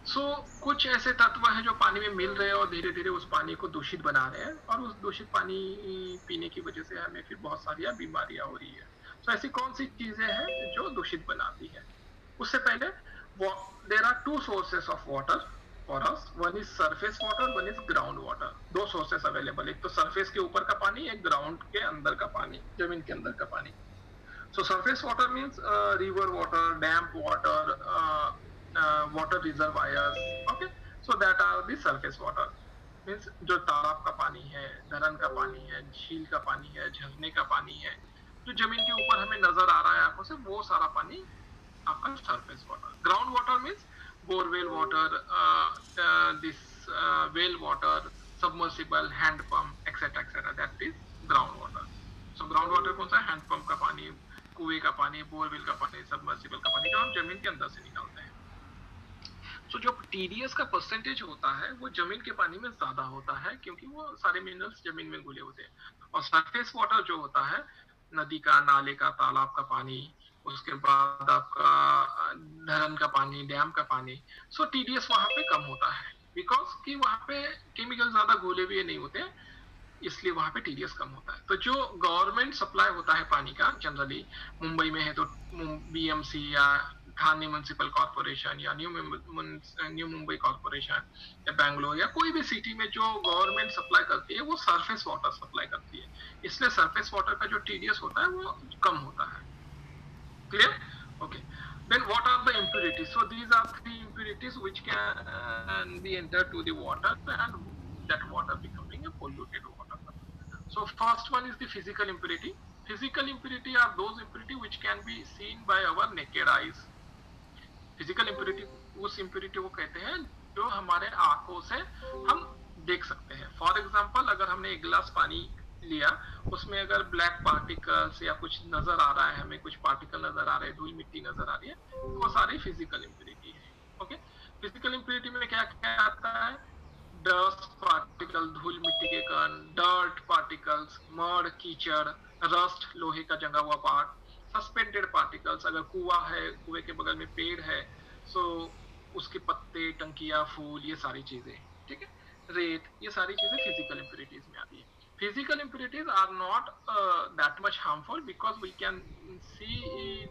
कुछ ऐसे तत्व हैं जो पानी में मिल रहे हैं और धीरे धीरे उस पानी को दूषित बना रहे हैं, और उस दूषित पानी पीने की वजह से हमें फिर बहुत सारी बीमारियां हो रही है। ऐसी कौन सी चीजें हैं जो दूषित बनाती है? उससे पहले, there are two sources of water for us, one is surface water, one is ground water. दो सोर्सेस अवेलेबल, एक तो सरफेस के ऊपर का पानी, एक ग्राउंड के अंदर का पानी, जमीन के अंदर का पानी। surface water means river water, dam water, water reservoirs. Okay, so that are the surface water. Means जो तालाब का पानी है, धरन का पानी है, झील का पानी है, झरने का पानी है, जो जमीन के ऊपर हमें नजर आ रहा है आंखों से, वो सारा पानी आपका surface water. Ground water means borewell water, this well water, submersible, hand pump, etcetera etcetera, that is ground water. So ground water कौन सा? हैंड पंप का पानी, कुएं का पानी, बोरवेल का पानी, सबमर्सिबल का पानी, जो हम जमीन के अंदर से निकालते हैं। जो टीडीएस का परसेंटेज होता है वो जमीन के पानी में ज्यादा होता है, क्योंकि वो सारे मिनरल्स जमीन में घुले होते हैं। और सरफेस वाटर जो होता है, नदी का, नाले का, तालाब का पानी, उसके बाद आपका धरन का पानी, डैम का पानी, टीडीएस वहां पे कम होता है, बिकॉज कि वहां पे केमिकल ज्यादा घुले हुए नहीं होते, इसलिए वहां पे टीडीएस कम होता है। तो जो गवर्नमेंट सप्लाई होता है पानी का, जनरली मुंबई में है तो बीएमसी या ठाणे म्यूनिसिपल कॉर्पोरेशन या न्यू मुंबई कॉर्पोरेशन या बैंगलोर या कोई भी सिटी में जो गवर्नमेंट सप्लाई करती है, वो सरफेस वाटर सप्लाई करती है, इसलिए सरफेस वाटर का जो टीडीएस होता है वो कम होता है। Clear? Okay. Then what are the impurities? So these are three impurities which can be entered to the water, and that water becoming a polluted water. So first one is the physical impurity. Physical impurity are those impurity which can be seen by our naked eyes. Physical impurity उस impurity को कहते हैं जो हमारे आंखों से हम देख सकते हैं। फॉर एग्जाम्पल, अगर हमने एक गिलास पानी लिया, उसमें अगर ब्लैक पार्टिकल्स या कुछ नजर आ रहा है, हमें कुछ पार्टिकल नजर आ रहे हैं, धूल मिट्टी नजर आ रही है, तो वो सारी फिजिकल इम्प्योरिटी है। ओके, फिजिकल इम्प्योरिटी में क्या क्या आता है? डस्ट पार्टिकल, धूल मिट्टी के कण, डर्ट पार्टिकल्स, मड, कीचड़, रस्ट, लोहे का जंगा हुआ पार्ट, सस्पेंडेड पार्टिकल्स, अगर कुआ है, कुएं के बगल में पेड़ है, सो उसके पत्ते, टंकिया, फूल, ये सारी चीजें, ठीक है, रेत, ये सारी चीजें फिजिकल इम्प्योरिटीज में आती है। Physical impurities are not that much harmful because we can see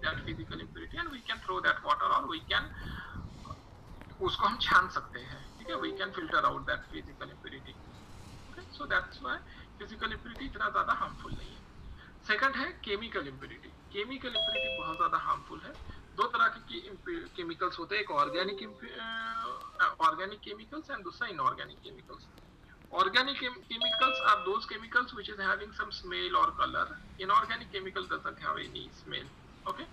that physical impurity and we can throw that water, or we can उसको हम छान सकते हैं, ठीक है, we can filter out that physical impurity. Okay, so that's why physical impurity इतना ज्यादा harmful नहीं है। सेकंड है केमिकल इम्प्योरिटी। केमिकल इम्प्योरिटी बहुत ज्यादा हार्मफुल है। दो तरह के केमिकल्स होते हैं, एक ऑर्गेनिक केमिकल्स एंड दूसरा inorganic chemicals. Organic chemicals are those chemicals which is having some smell or color. Inorganic chemical doesn't have any smell. Okay.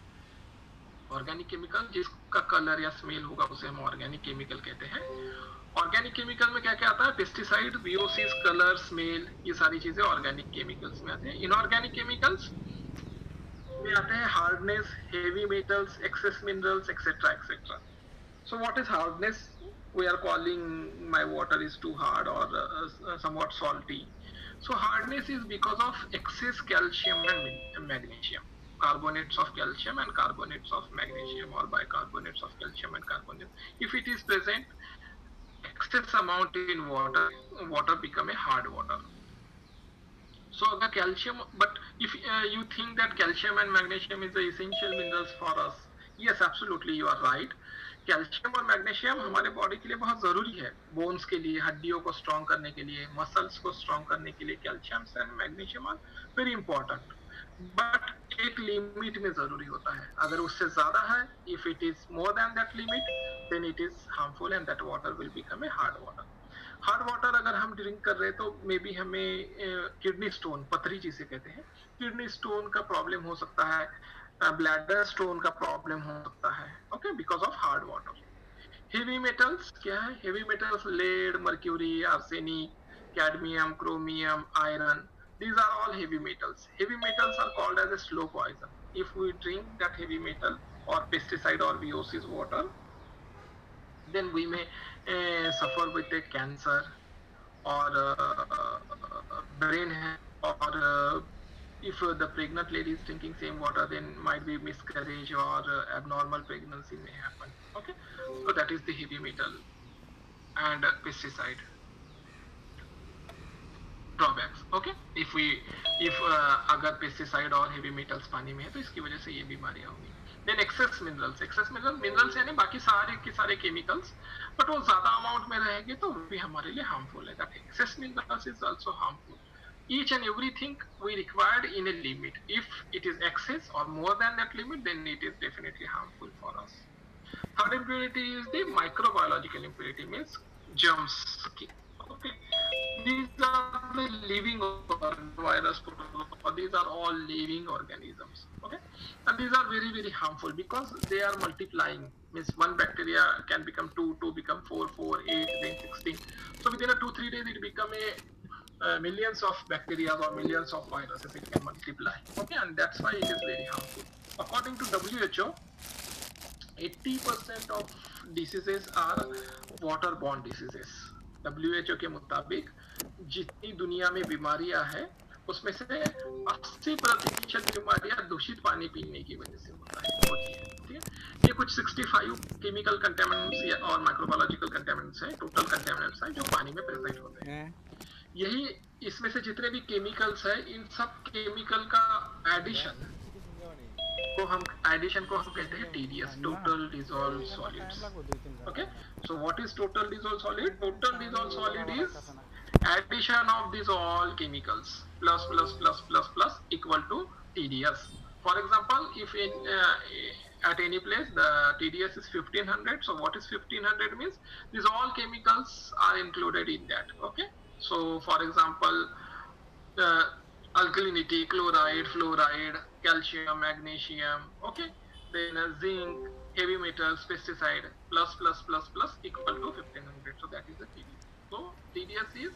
Organic chemical जिसका कलर या स्मेल होगा उसे हम ऑर्गेनिक केमिकल कहते हैं। ऑर्गेनिक केमिकल में क्या क्या आता है? पेस्टिसाइड, वीओसीज, कलर, स्मेल, ये सारी चीजें ऑर्गेनिक केमिकल्स में आते हैं। इनऑर्गेनिक केमिकल्स में आते हैं hardness, heavy metals, excess minerals, etcetera etcetera. So what is hardness? We are calling my water is too hard or somewhat salty. So hardness is because of excess calcium and magnesium. Carbonates of calcium and carbonates of magnesium, or bicarbonates of calcium and carbonate. If it is present excess amount in water, water become a hard water. So the calcium, but if you think that calcium and magnesium is the essential minerals for us, yes, absolutely you are right. Calcium और magnesium हमारे body के लिए बहुत जरूरी है, bones के लिए, हड्डियों को स्ट्रॉन्ग करने के लिए, मसल्स को स्ट्रॉन्ग करने के लिए calcium and magnesium are very important. But एक लिमिट में जरूरी होता है, अगर उससे ज्यादा है, if it is more than that limit, then it is harmful and that water will become a hard water. Hard water अगर हम ड्रिंक कर रहे हैं तो मे बी हमें किडनी स्टोन, पथरी जिसे कहते हैं, किडनी स्टोन का प्रॉब्लम हो सकता है, ब्लैडर स्टोन का प्रॉब्लम हो सकता है। Okay, because of hard water. Heavy metals क्या है? Heavy metals lead, mercury, arsenic, cadmium, chromium, iron, these are all heavy metals. Heavy metals are called as a slow poison. If we drink that heavy metal or pesticide or VOC's water, then we may suffer with a cancer or brain or if the pregnant lady is drinking same water, then might be miscarriage or abnormal pregnancy may happen. Okay, so that is the heavy metal and pesticide drawbacks okay if we if अगर pesticide और heavy metals पानी में है तो इसकी वजह से ये बीमारियां होंगी देन एक्सेस मिनरल्स यानी बाकी सारे के सारे केमिकल्स बट वो ज्यादा अमाउंट में रहेंगे तो वो भी हमारे लिए हार्मफुल है that excess minerals is also harmful each and everything we required in a limit if it is excess or more than that limit then it is definitely harmful for us third impurity is the microbiological impurity means germs okay these are the living virus these are all living organisms okay and these are very very harmful because they are multiplying means one bacteria can become 2 become 4 8 then 16 so within a 2-3 days it become a millions of bacteria or millions of viruses it can multiply okay and that's why it is very harmful according to WHO 80% of diseases are waterborne diseases WHO के मुताबिक जितनी दुनिया में बीमारियां हैं उसमें से 80% बीमारियां दूषित पानी पीने की वजह से होती है ठीक है ये कुछ 65 केमिकल कंटेमिनेंट्स और माइक्रोबायोलॉजिकल कंटेमिनेंट्स हैं टोटल कंटेमिनेंट्स हैं जो पानी में प्रेजेंट होते हैं यही इसमें से जितने भी केमिकल्स हैं इन सब केमिकल का एडिशन को हम कहते हैं TDS total dissolved solids okay so what is total dissolved solid is addition of these all chemicals plus equal to TDS for example if in at any place the TDS is 1500 so what is 1500 means these all chemicals are included in that okay so for example alkalinity chloride fluoride calcium magnesium okay then zinc heavy metals pesticide plus equal to 1500 so that is the TDS so TDS is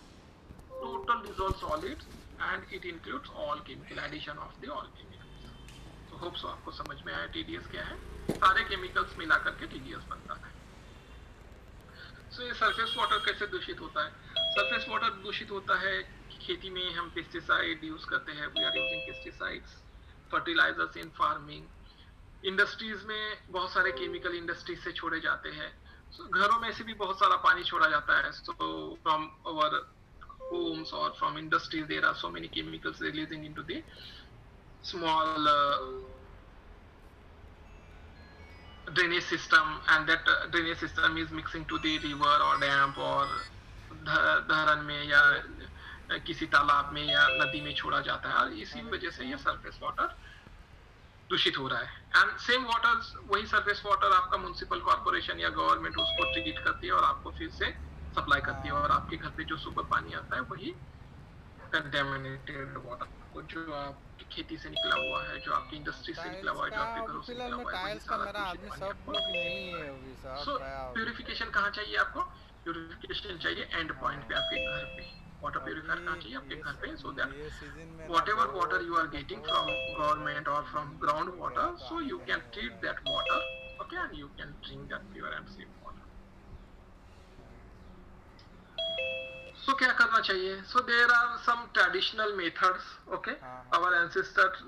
total dissolved solids and it includes all chemical addition of the all chemicals so hope so आपको समझ में आया TDS क्या है सारे chemicals मिला करके TDS बनता है so ये surface water कैसे दूषित होता है surface water दूषित होता है खेती में हम पेस्टिसाइड यूज करते हैं we are using pesticides fertilisers in farming industries में बहुत सारे केमिकल इंडस्ट्रीज से छोड़े जाते हैं so, घरों में से भी बहुत सारा पानी छोड़ा जाता है so from our homes or from industries there are so many chemicals releasing into the small drainage system and that drainage system is mixing to the river or dam or धरण में या किसी तालाब में या नदी में छोड़ा जाता है और इसी वजह से ये सरफेस वाटर दूषित हो रहा है एंड सेम वाटर वही सरफेस वाटर आपका म्युनिसिपल कॉर्पोरेशन या गवर्नमेंट उसको ट्रीट करती है और आपको फिर से सप्लाई करती है और आपके घर पे जो सुबह पानी आता है वही कंटेमिनेटेड वाटर जो आपकी खेती से निकला हुआ है जो आपकी इंडस्ट्री से निकला हुआ है जो आपके घरों से निकला हुआ है सो प्यूरिफिकेशन कहाँ चाहिए आपको प्यूरिफिकेशन चाहिए एंड पॉइंट पे आपके घर पे वाटर प्यूरिफायर कहाँ चाहिए आपके घर पे so that whatever water you are getting from government or from ground water so you can treat that water okay and you can drink that pure and safe water so क्या करना चाहिए so there are some traditional methods okay our ancestors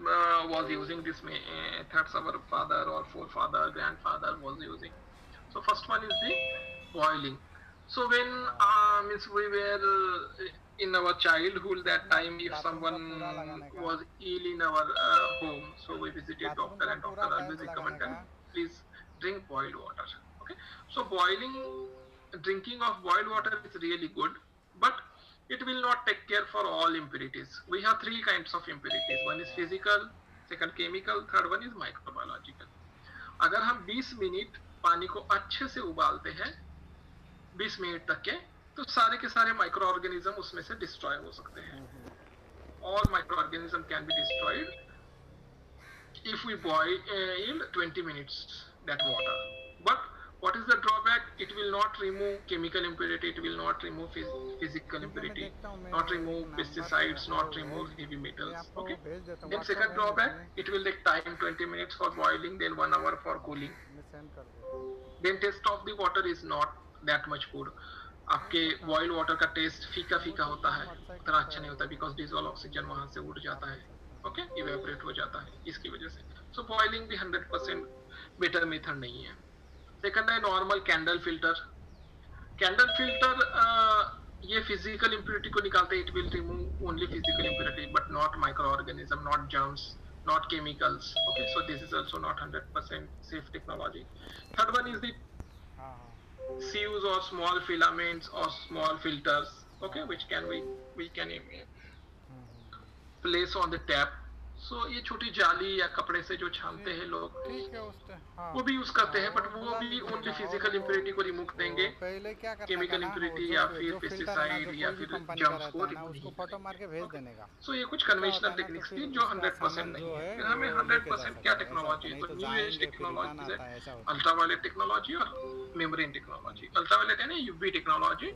was using this methods our father or forefather grandfather was using so first one is the boiling so when means we were in our childhood that time if someone was ill in our home so we visited doctor and doctor always recommended please drink boiled water okay so drinking of boiled water is really good but it will not take care for all impurities we have 3 kinds of impurities one is physical second chemical third one is microbiological अगर हम 20 minute पानी को अच्छे से उबालते हैं 20 minute तक के तो सारे के सारे माइक्रो ऑर्गेनिज्म उसमें से डिस्ट्रॉय हो सकते हैं all microorganism can be destroyed if we boil 20 minutes that water but what is the drawback it will not remove chemical impurity it will not remove physical impurity not remove pesticides not remove heavy metals okay then second drawback it will take time 20 minutes for boiling then 1 hour for cooling then taste of the water is not that much good आपके boiled water का test फीका फीका होता है उतना अच्छा नहीं होता बिकॉज डिजॉल्व ऑक्सीजन वहां से उड़ जाता है ओके, इवेपोरेट हो जाता है इसकी वजह से। सो बॉइलिंग भी 100% बेटर मेथड नहीं है। सेकंड है normal candle filter. Candle filter ये फिजिकल इम्प्योरिटी को निकालते हैं, it will remove only physical impurity but not micro organism, not germs, not chemicals. Okay, so this is also not 100% safe technology. Third one is the sieves or small filaments or small filters, okay, which can we can place on the tap. So ये छोटी जाली या कपड़े से जो छानते हैं लोग, ठीक है उस पे, हाँ, वो भी यूज करते हैं, बट वो बुला भी लीजिएगा। ओनली और फिजिकल इम्प्योरिटी को रिमूव देंगे, पहले क्या करना केमिकल ना, इम्प्योरिटी जो या फिर जो फिल्टर है ना, जो पेस्टिसाइड या कोई भी फिर कंपनी का जर्म्स को रहता है ना, रिमूव उसको नहीं फोटो मार के करेंगे। भेज ओके, देने का। सो ये कुछ तो क्या होता कन्वेंशनल है ना, तो टेक्निक्स फिर थी जो उसका 100% सामान नहीं जो है। है फिर हमें वो लेके जा 100% सकते क्या हैं, ऐसा होता टेक्नोलॉजी है। है, नहीं तो तो न्यू एज जाएंगे फिर रिटर्न टेक्नोलॉजीज है, आता है, ऐसा होता है। अल्ट्रावायलेट टेक्नोलॉजी और मेम्ब्रेन टेक्नोलॉजी। अल्ट्रावायलेट है ना UV technology,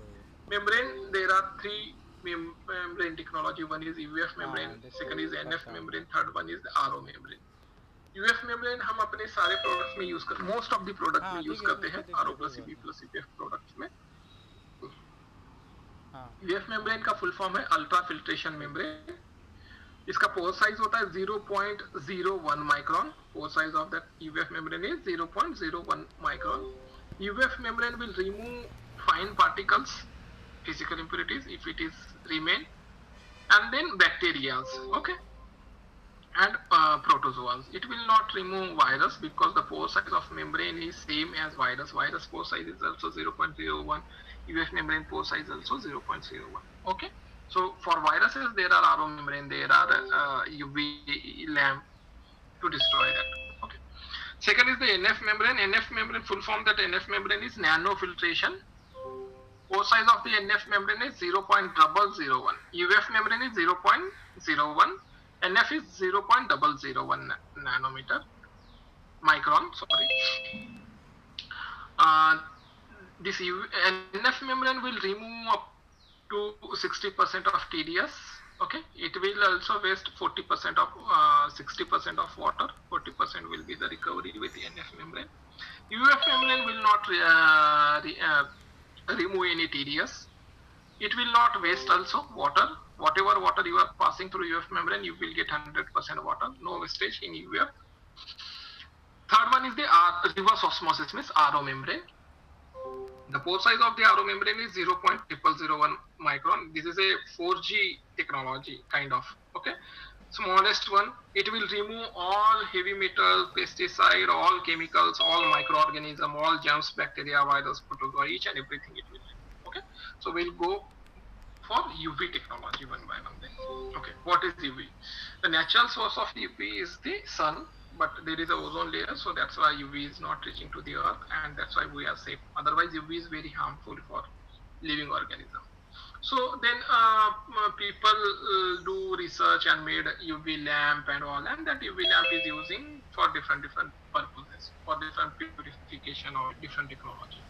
membrane there are 3 membrane technology. One is UF membrane, second is NF membrane, third one is the RO membrane. UF membrane हम अपने सारे प्रोडक्ट्स में यूज करते हैं, मोस्ट ऑफ द प्रोडक्ट में use करते हैं, RO plus UV plus UF products में। UF membrane का फुल फॉर्म है अल्ट्रा फिल्ट्रेशन मेम्ब्रेन। इसका पोर साइज होता है 0.01 micron. Pore size of that UF membrane is 0.01 micron. UF membrane will remove fine particles, physical impurities if it is remain, and then bacteria, okay, and protozoas. It will not remove virus because the pore size of membrane is same as virus. Virus pore size is also 0.01. UF membrane pore size also 0.01. Okay. So for viruses there are RO membrane, there are UV lamp to destroy that. Okay. Second is the NF membrane. NF membrane, full form that NF membrane is nano filtration. Pore size of the NF membrane is 0.001. UF membrane is 0.01. NF is 0.001 nanometer, micron, sorry. This NF membrane will remove up to 60% of TDS. Okay, it will also waste 40% of 60% of water. 40% will be the recovery with the NF membrane. UF membrane will not remove any TDS. It will not waste also water. Whatever water you are passing through UF membrane, you will get 100% water, no wastage in UF. Third one is the reverse osmosis, means RO membrane. The pore size of the RO membrane is 0.0001 micron. This is a 4G technology kind of, okay. Smallest one, it will remove all heavy metal, pesticide, all chemicals, all microorganism, all germs, bacteria, virus, protozoa, each and everything it will remove, okay. So we'll go for UV technology one by one then. Okay, what is UV? The natural source of UV is the sun, but there is a ozone layer, so that's why UV is not reaching to the earth, and that's why we are safe. Otherwise UV is very harmful for living organism. So then people do research and made UV lamp and all, and that UV lamp is using for different purposes, for different purification or different technology.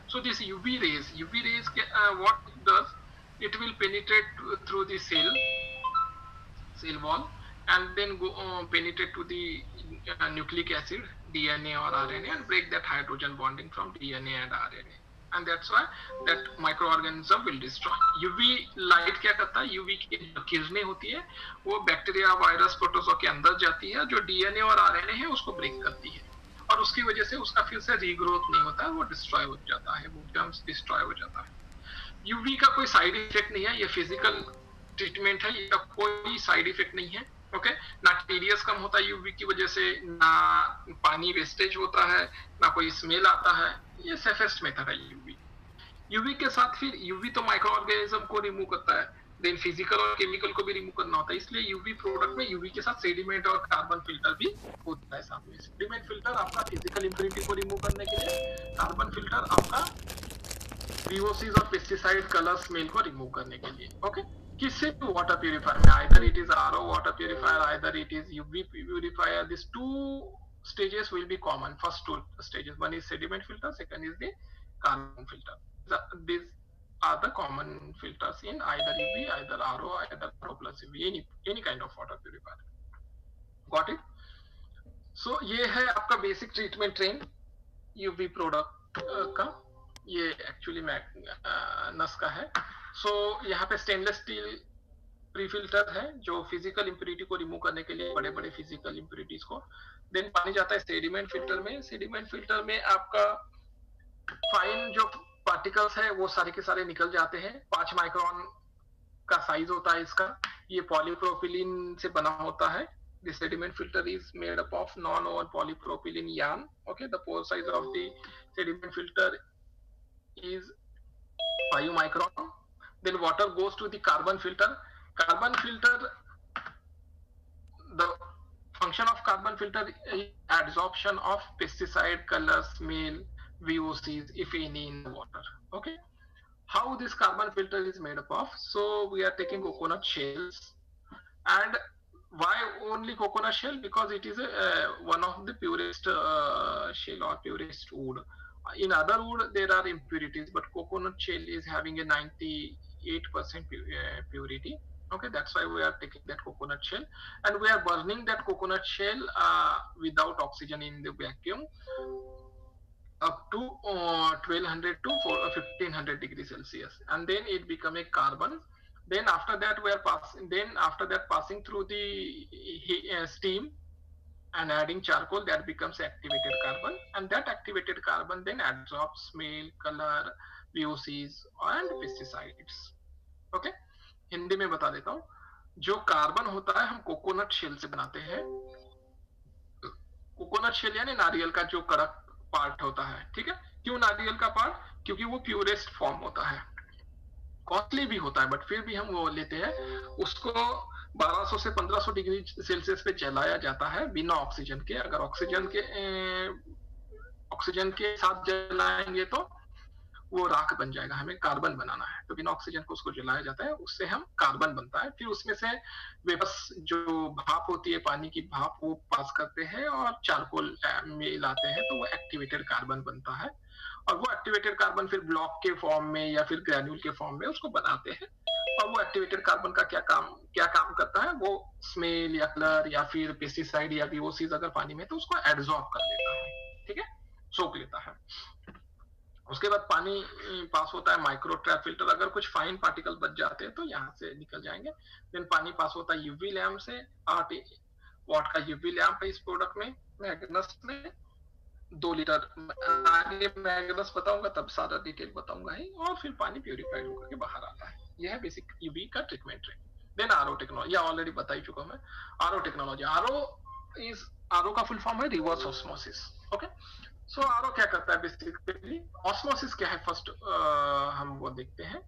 So this UV rays, what it does, it will penetrate through the cell wall, and then go penetrate to the nucleic acid, DNA or RNA, and break that hydrogen bonding from DNA and RNA. And that's why that microorganism will destroy. UV light क्या करता है, UV की किरणें होती है, वो bacteria, virus, protozoa के अंदर जाती है, जो डीएनए और आरएनए है उसको ब्रेक करती है, और उसकी वजह से उसका फिर से रीग्रोथ नहीं होता है, वो डिस्ट्रॉय हो जाता है, वो जर्म्स डिस्ट्रॉय हो जाता है। यूवी का कोई साइड इफेक्ट नहीं है, ये फिजिकल ट्रीटमेंट है, इसका कोई साइड इफेक्ट नहीं है। ओके, ना टीडीएस कम होता है यूवी की वजह से, ना पानी वेस्टेज होता है, ना कोई स्मेल आता है, ये सेफेस्ट मेथड है यूवी। यूवी के साथ फिर यूवी तो माइक्रो ऑर्गेनिज्म को रिमूव करता है, देन फिजिकल और केमिकल को भी रिमूव करना होता है, इसलिए यूवी प्रोडक्ट में यूवी के साथ सेडिमेंट और कार्बन फिल्टर भी होता है साथ में। सेडिमेंट फिल्टर आपका फिजिकल इम्प्योरिटी को रिमूव करने के लिए, कार्बन फिल्टर आपका VOCs और पेस्टिसाइड, कलर, स्मेल को रिमूव करने के लिए। ओके, किससे वाटर प्यूरिफायर में, either it is RO water purifier, either it is UV purifier, this two stages will be common. First two stages, one is sediment filter, second is the carbon filter. These are the common filters in either UV, either RO, either RO plus UV, any kind of water purifier. Got it? So ये है आपका basic treatment train UV product का, ये actually नस का है। सो यहाँ पे स्टेनलेस स्टील प्री फिल्टर है जो फिजिकल इम्प्यूरिटी को रिमूव करने के लिए, बड़े बड़े फिजिकल इम्प्यूरिटीज को। देन पानी जाता है सेडिमेंट फिल्टर में। सेडिमेंट फिल्टर में आपका फाइन जो पार्टिकल्स है वो सारे के सारे निकल जाते हैं। 5 माइक्रोन का साइज होता है इसका। ये पॉलीप्रोपिलीन से बना होता है। The sediment filter is made up of non-woven polypropylene yarn. Okay, the pore size of the sediment filter is 5 micron. Then water goes to the carbon filter. Carbon filter, the function of carbon filter is adsorption of pesticide, color, smell, VOCs, if any, in the water. Okay, how this carbon filter is made up of? So we are taking coconut shells. And why only coconut shell? Because it is one of the purest shell or purest wood. In other wood there are impurities, but coconut shell is having a 98% purity. Okay, that's why we are taking that coconut shell, and we are burning that coconut shell without oxygen in the vacuum up to 1200 to 1500 degrees Celsius, and then it become a carbon. Then after that we are passing through the steam and adding charcoal, that becomes activated carbon, and that activated carbon then absorbs smell, color, VOCs and pesticides. Okay, Hindi में बता देता हूँ। जो carbon होता है हम coconut shell से बनाते हैं। कोकोनट शेल यानी नारियल का जो कड़क पार्ट होता है, ठीक है। क्यों नारियल का पार्ट? क्योंकि वो प्यूरेस्ट फॉर्म होता है, कॉस्टली भी होता है, बट फिर भी हम वो लेते हैं। उसको 1200 से 1500 डिग्री सेल्सियस पे जलाया जाता है बिना ऑक्सीजन के। अगर ऑक्सीजन के साथ जलाएंगे तो वो राख बन जाएगा, हमें कार्बन बनाना है, तो बिना ऑक्सीजन को उसको जलाया जाता है, उससे हम कार्बन बनता है। फिर उसमें से वेपर्स जो भाप होती है, पानी की भाप, वो पास करते हैं और चारकोल में लाते हैं, तो वो एक्टिवेटेड कार्बन बनता है। और वो एक्टिवेटेड कार्बन फिर ब्लॉक के फॉर्म में या फिर ग्रैन्यूल के फॉर्म में उसको बनाते हैं। और वो एक्टिवेटेड कार्बन का क्या काम करता है? वो स्मेल या कलर या फिर पेस्टिसाइड या VOCs अगर पानी में तो उसको एब्जॉर्ब कर लेता है, ठीक है, सोख लेता है। उसके बाद पानी पास होता है माइक्रो ट्रैप फिल्टर। अगर कुछ फाइन पार्टिकल बच जाते हैं तो यहाँ से निकल जाएंगे। देन पानी पास होता है यूवी लैम्प से। 8 वाट का यूवी लैम्प है इस प्रोडक्ट में, मैग्नस में 2 लीटर। आगे मैग्नस बताऊंगा तब सारा डिटेल बताऊंगा ही। और फिर पानी प्यूरिफाइड होकर के बाहर आता है। यह है बेसिक यूवी का ट्रीटमेंट है। देन आरओ टेक्नोलॉजी, ऑलरेडी बता ही चुका हूं मैं। आरओ टेक्नोलॉजी, आरओ का फुल फॉर्म है रिवर्स ऑस्मोसिस। ओके, सो आरओ क्या करता है बेसिकली? ऑस्मोसिस क्या है फर्स्ट हम वो देखते हैं।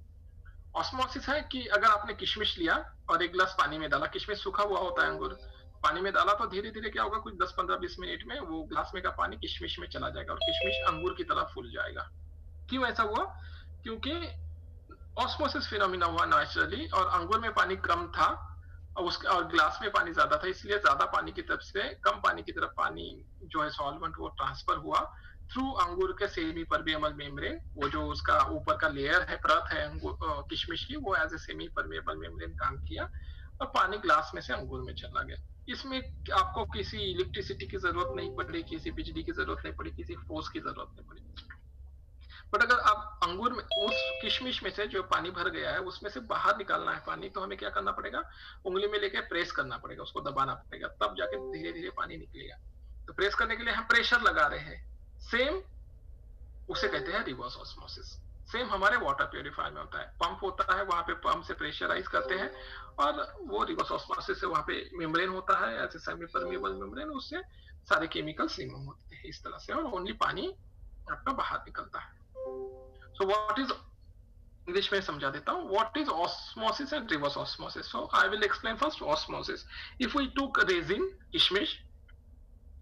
ऑस्मोसिस है कि अगर आपने किशमिश लिया और एक गिलास पानी में डाला, किशमिश सूखा हुआ होता है, अंगूर पानी में डाला, तो धीरे धीरे क्या होगा, कुछ 10-15-20 मिनट में वो ग्लास में का पानी किशमिश में चला जाएगा और किशमिश अंगूर की तरह फूल जाएगा। क्यों ऐसा हुआ? क्योंकि ऑस्मोसिस फिनोमिना हुआ नेचुरली, और अंगूर में पानी कम था और ग्लास में पानी ज्यादा था, इसलिए ज्यादा पानी की तरफ से कम पानी की तरफ पानी जो है सॉल्वेंट वो ट्रांसफर हुआ थ्रू अंगूर के सेमी परमेबल मेम्ब्रेन। वो जो उसका ऊपर का लेयर है, परत है किशमिश की, वो as a semi permeable membrane काम किया और पानी ग्लास में से अंगूर में चला गया। इसमें आपको किसी इलेक्ट्रिसिटी की जरूरत नहीं पड़ी, किसी बिजली की जरूरत नहीं पड़ी, किसी फोर्स की जरूरत नहीं पड़ी। बट अगर आप अंगूर में उस किशमिश में से जो पानी भर गया है उसमें से बाहर निकालना है पानी, तो हमें क्या करना पड़ेगा? उंगली में लेके प्रेस करना पड़ेगा, उसको दबाना पड़ेगा, तब जाके धीरे धीरे पानी निकलेगा। तो प्रेस करने के लिए हम प्रेशर लगा रहे हैं। सेम उसे कहते हैं रिवर्स ऑस्मोसिस। सेम हमारे वाटर प्यूरिफायर में होता है, पंप होता है, वहां पे पंप से प्रेशराइज करते हैं और वो रिवर्स ऑस्मोसिस से वहां पे मेम्ब्रेन होता है, ऐसे सेमी परमेबल मेम्ब्रेन, उससे सारे केमिकल्स रिमूव होते हैं इस तरह से, और ओनली पानी आपका बाहर निकलता है। So what is, English में समझा देता हूँ, what is osmosis and reverse osmosis? So I will explain first osmosis. If we took resin, kishmish,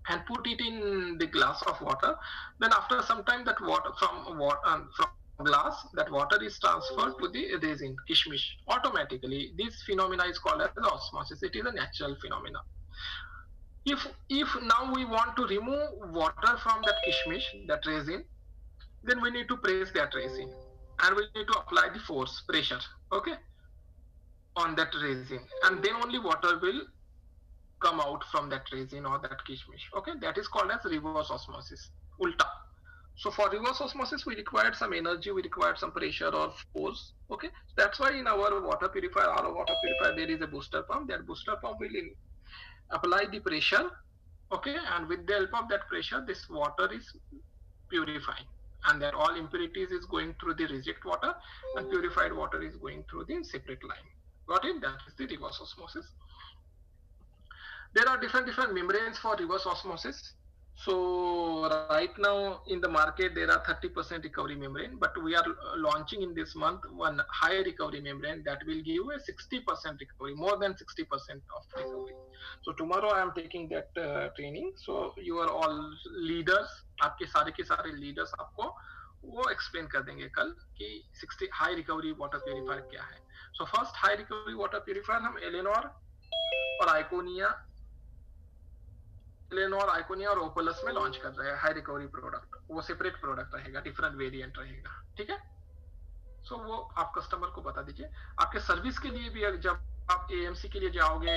and put it in the glass of water, then after some time that water from glass, that water is transferred to the resin, kishmish, automatically. This phenomena is called as osmosis. It is a natural phenomena. If now we want to remove water from that kishmish, that resin, then we need to press that resin and we need to apply the force, pressure, okay, on that resin, and then only water will come out from that resin or that kishmish. Okay, that is called as reverse osmosis, ulta. So for reverse osmosis, we required some energy, we required some pressure or force. Okay, so that's why in our water purifier, RO water purifier, there is a booster pump. That booster pump will apply the pressure. Okay, and with the help of that pressure, this water is purifying, and that all impurities is going through the reject water, and purified water is going through the separate line. Got it? That is the reverse osmosis. There are different membranes for reverse osmosis. So right now in the market there are 30% recovery membrane, but we are launching in this month one high recovery membrane that will give a 60% recovery, more than 60% of recovery. So tomorrow I am taking that training. So you are all leaders, आपके सारे के सारे leaders आपको वो explain कर देंगे कल कि 60 high recovery water purifier क्या है. So first high recovery water purifier हम एलेनोर और आइकोनिया और आइकोनिया और ओपोलस में लॉन्च कर रहे हैं हाई रिकवरी प्रोडक्ट. वो सेपरेट प्रोडक्ट रहेगा, डिफरेंट वेरिएंट रहेगा. ठीक है, सो वो आप कस्टमर को बता दीजिए. आपके सर्विस के लिए भी जब आप एएमसी के लिए जाओगे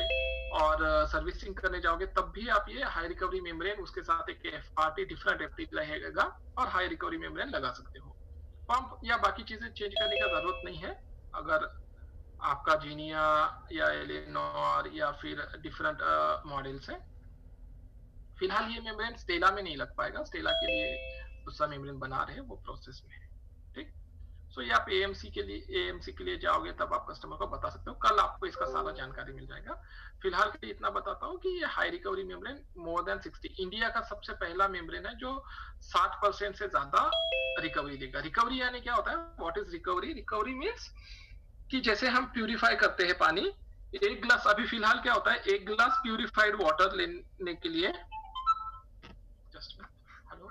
और सर्विसिंग करने जाओगे तब भी आप ये हाई रिकवरी मेम्ब्रेन उसके साथ एक एफआरटी डिफरेंट एफटी रहेगा और हाई रिकवरी मेम्ब्रेन लगा सकते हो. पंप या बाकी चीजें चेंज करने का जरूरत नहीं है. अगर आपका जीनिया या एलेनोर या फिर डिफरेंट मॉडल्स है. फिलहाल ये मेम्ब्रेन स्टेला में नहीं लग पाएगा. स्टेला के लिए दूसरा मेम्ब्रेन बना रहे हैं, वो प्रोसेस में है. ठीक, सो ये आप एएमसी के लिए जाओगे तब आप कस्टमर को बता सकते हो. कल आपको इसका सारा जानकारी मिल जाएगा. फिलहाल के लिए इतना बताता हूँ कि ये high recovery membrane more than 60, India का सबसे पहला मेम्ब्रेन है जो 60% से ज्यादा रिकवरी देगा. रिकवरी यानी क्या होता है? What is recovery? Recovery means कि जैसे हम प्यूरिफाई करते हैं पानी, एक गिलास, अभी फिलहाल क्या होता है, एक गिलास प्यूरिफाइड वाटर लेने के लिए just hello.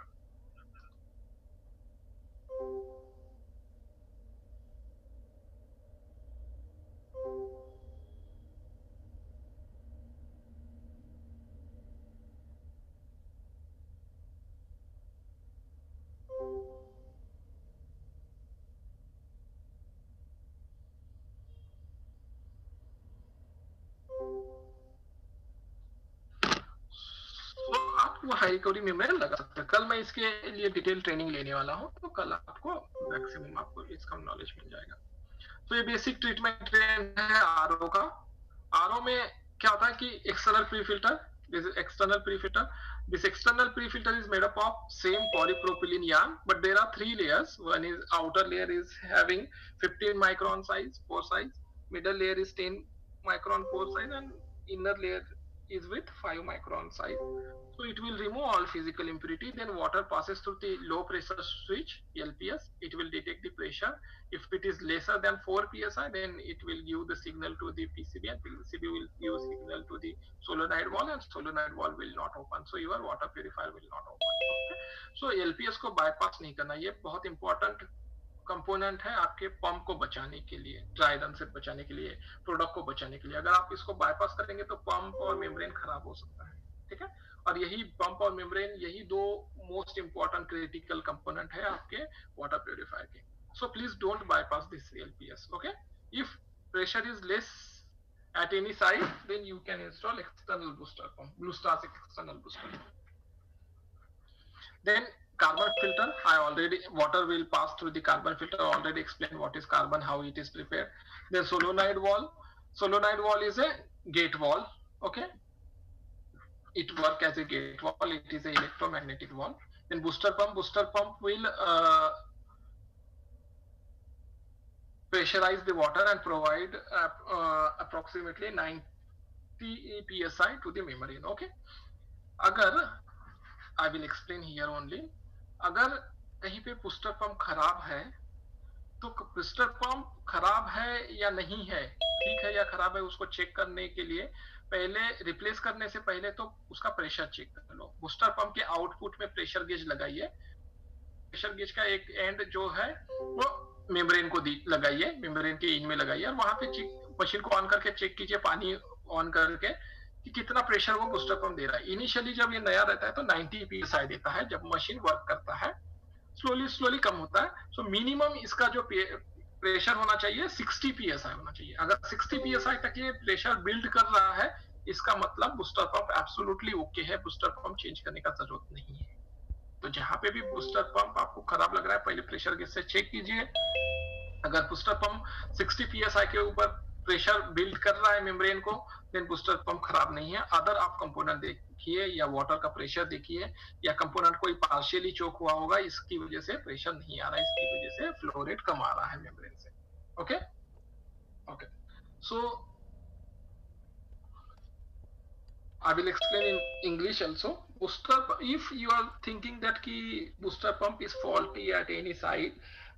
वो हाई रिकवरी मेम्ब्रेन लगा सकते हैं. कल मैं इसके लिए डिटेल ट्रेनिंग लेने वाला हूँ, तो कल आपको मैक्सिमम आपको इसका नॉलेज मिल जाएगा. तो ये बेसिक ट्रीटमेंट ट्रेन है आरओ का. आरओ में क्या होता है कि external pre filter, this is external pre filter. This external pre-filter is made up of same polypropylene yarn, but there are 3 layers. One is outer layer is having 15 micron size, pore size. Middle layer is 10 micron pore size, and inner layer is with 5 micron size. So it will remove all physical impurity. Then water passes through the low pressure switch, LPS. It will detect the pressure. If it is lesser than 4 psi, then it will give the signal to the PCB, and PCB will give signal to the solenoid valve, and solenoid valve will not open. So your water purifier will not open. Okay? So LPS को bypass नहीं करना. ये बहुत important component है आपके pump को बचाने के लिए, ड्राई रन से बचाने के लिए, प्रोडक्ट को बचाने के लिए. अगर आप इसको बाईपास करेंगे तो पंप और मेम्ब्रेन खराब हो सकता है. ठीक है, और यही पंप और मेम्ब्रेन, यही दो मोस्ट इंपॉर्टेंट क्रिटिकल कंपोनेंट है आपके वाटर प्यूरिफायर के. So please don't bypass this LPS. Okay, if pressure is less at any side, then you can install external booster pump, Blue Star's external booster pump. Then carbon filter, water will pass through the carbon filter. I already explained what is carbon, how it is prepared. Then solenoid valve is a gate valve. Okay, it works as a gate valve. It is an electromagnetic valve. Then booster pump will pressurize the water and provide approximately 90 psi to the membrane. Okay, अगर I will explain here only. अगर कहीं पे booster pump खराब है तो booster pump खराब है या नहीं है, ठीक है या खराब है, उसको चेक करने के लिए पहले रिप्लेस करने से पहले तो उसका प्रेशर चेक कर लो. बूस्टर पंप के आउटपुट में प्रेशर गेज लगाइए. प्रेशर गेज का एक एंड जो है वो मेम्ब्रेन को लगाइए, मेम्ब्रेन के इन में लगाइए, और वहां पे मशीन को ऑन करके चेक कीजिए, पानी ऑन करके कि कितना प्रेशर वो बूस्टर पंप दे रहा है. इनिशियली जब ये नया रहता है तो 90 psi देता है. जब मशीन वर्क करता है स्लोली कम होता है. सो मिनिमम इसका जो प्रेशर होना चाहिए 60 psi होना चाहिए. अगर 60 psi तक ये प्रेशर बिल्ड कर रहा है, इसका मतलब बूस्टर पंप एब्सोल्युटली ओके है, बूस्टर पंप चेंज करने का जरूरत नहीं है. तो जहां पे भी बूस्टर पंप आपको खराब लग रहा है, पहले प्रेशर गेज से चेक कीजिए। अगर बूस्टर पंप 60 psi के ऊपर प्रेशर बिल्ड कर रहा है मेम्ब्रेन को, देन बूस्टर पंप खराब नहीं है। अदर आप कंपोनेंट देखिए या वाटर का प्रेशर देखिए, या कंपोनेंट कोई पार्शियली चोक हुआ होगा, इसकी वजह से प्रेशर नहीं आ रहा है, इसकी वजह से फ्लो रेट कम आ रहा है मेम्ब्रेन से। Okay okay, so I will explain in English also. Booster, if you are thinking that ki booster pump is faulty at any side,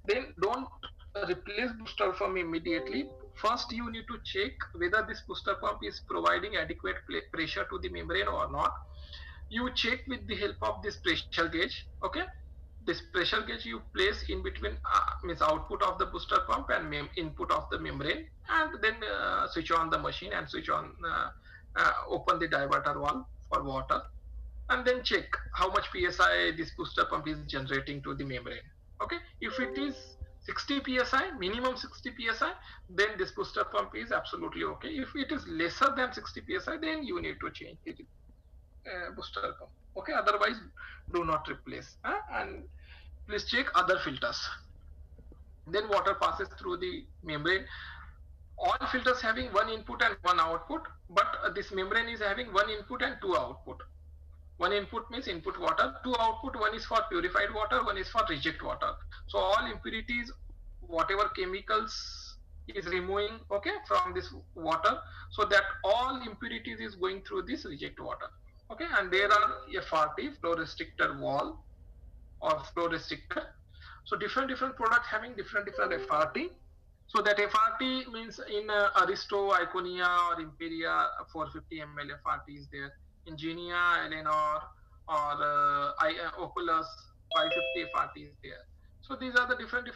then don't replace booster pump immediately. First, you need to check whether this booster pump is providing adequate pressure to the membrane or not. You check with the help of this pressure gauge. Okay, this pressure gauge you place in between means output of the booster pump and input of the membrane, and then switch on the machine and switch on open the diverter valve for water, and then check how much psi this booster pump is generating to the membrane. Okay, if it is 60 psi, minimum 60 psi, then this booster pump is absolutely okay. If it is lesser than 60 psi, then you need to change the booster pump. Okay, otherwise do not replace, and please check other filters. Then water passes through the membrane. All filters having one input and one output, but this membrane is having one input and two output. One input means input water, two output, one is for purified water, one is for reject water. So all impurities, whatever chemicals is removing, okay, from this water, so that all impurities is going through this reject water. Okay, and there are FRT, flow restrictor valve or flow restrictor. So different products having different FRT. So that FRT means in Aristo, Iconia or Imperia, 450 ml FRT is there. In Genia, Eleanor or Oculus, 550 FRT is there. So these are the different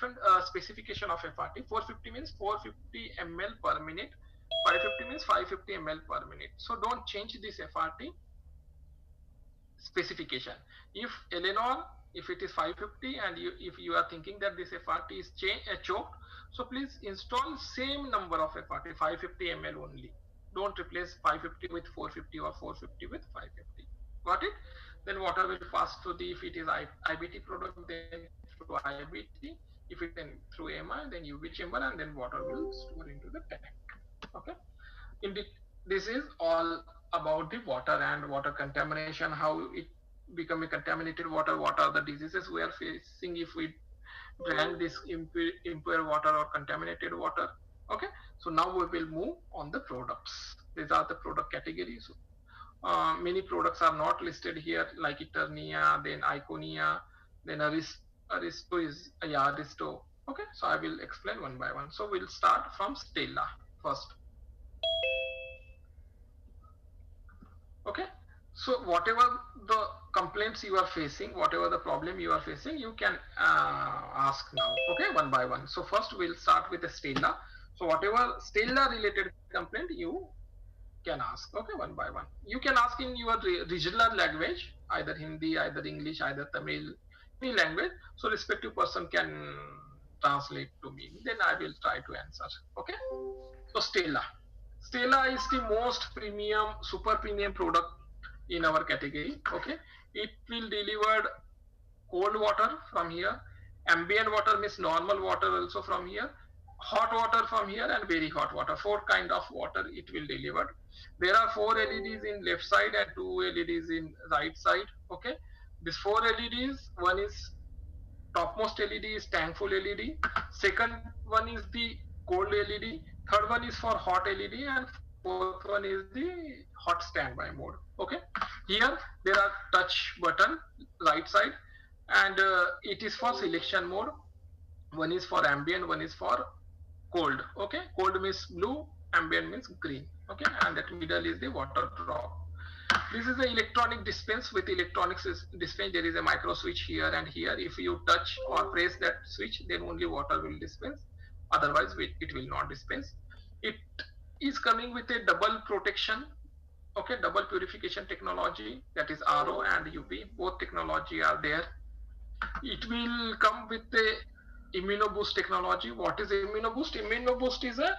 specification of FRT. 450 means 450 ml per minute. 550 means 550 ml per minute. So don't change this FRT specification. If Eleanor, if it is 550 and if you are thinking that this FRT is choked, so please install same number of FRT, 550 ml only. Don't replace 550 with 450 or 450 with 550. Got it? Then water will pass through the, if it is IBT product, then through IBT. If it then through MI, then UV chamber, and then water will store into the tank. Okay. This is all about the water and water contamination, how it become a contaminated water, what are the diseases we are facing if we drank this impure water or contaminated water. Okay, so now we will move on the products. These are the product categories. Many products are not listed here, like Eternia, then Iconia, then Aristo is Aristo. Okay, so I will explain one by one. So we'll start from Stella first. Okay, so whatever the complaints you are facing, whatever the problem you are facing, you can ask now. Okay, one by one. So first we'll start with the Stella. So whatever Stella related complaint you can ask. Okay, one by one. You can ask in your regional language, either Hindi, either English, either Tamil, any language. So respective person can translate to me. Then I will try to answer. Okay. So Stella. Stella is the most premium, super premium product in our category. Okay, it will deliver cold water from here, ambient water means normal water also from here, hot water from here, and very hot water. 4 kind of water it will deliver. There are 4 LEDs in left side and 2 LEDs in right side. Okay, these 4 LEDs, one is topmost LED is tank full LED, second one is the cold LED, third one is for hot LED, and fourth one is the hot standby mode. Okay, here there are touch button right side, and it is for selection mode. One is for ambient, one is for cold. Okay, cold means blue, ambient means green. Okay, and that middle is the water drop. This is the electronic dispense. With electronic dispense, there is a micro switch here and here. If you touch or press that switch, then only water will dispense. Otherwise, it will not dispense. It is coming with a double protection. Okay, double purification technology, that is RO and UP. Both technology are there. It will come with the ImmunoBoost technology. What is ImmunoBoost? ImmunoBoost is a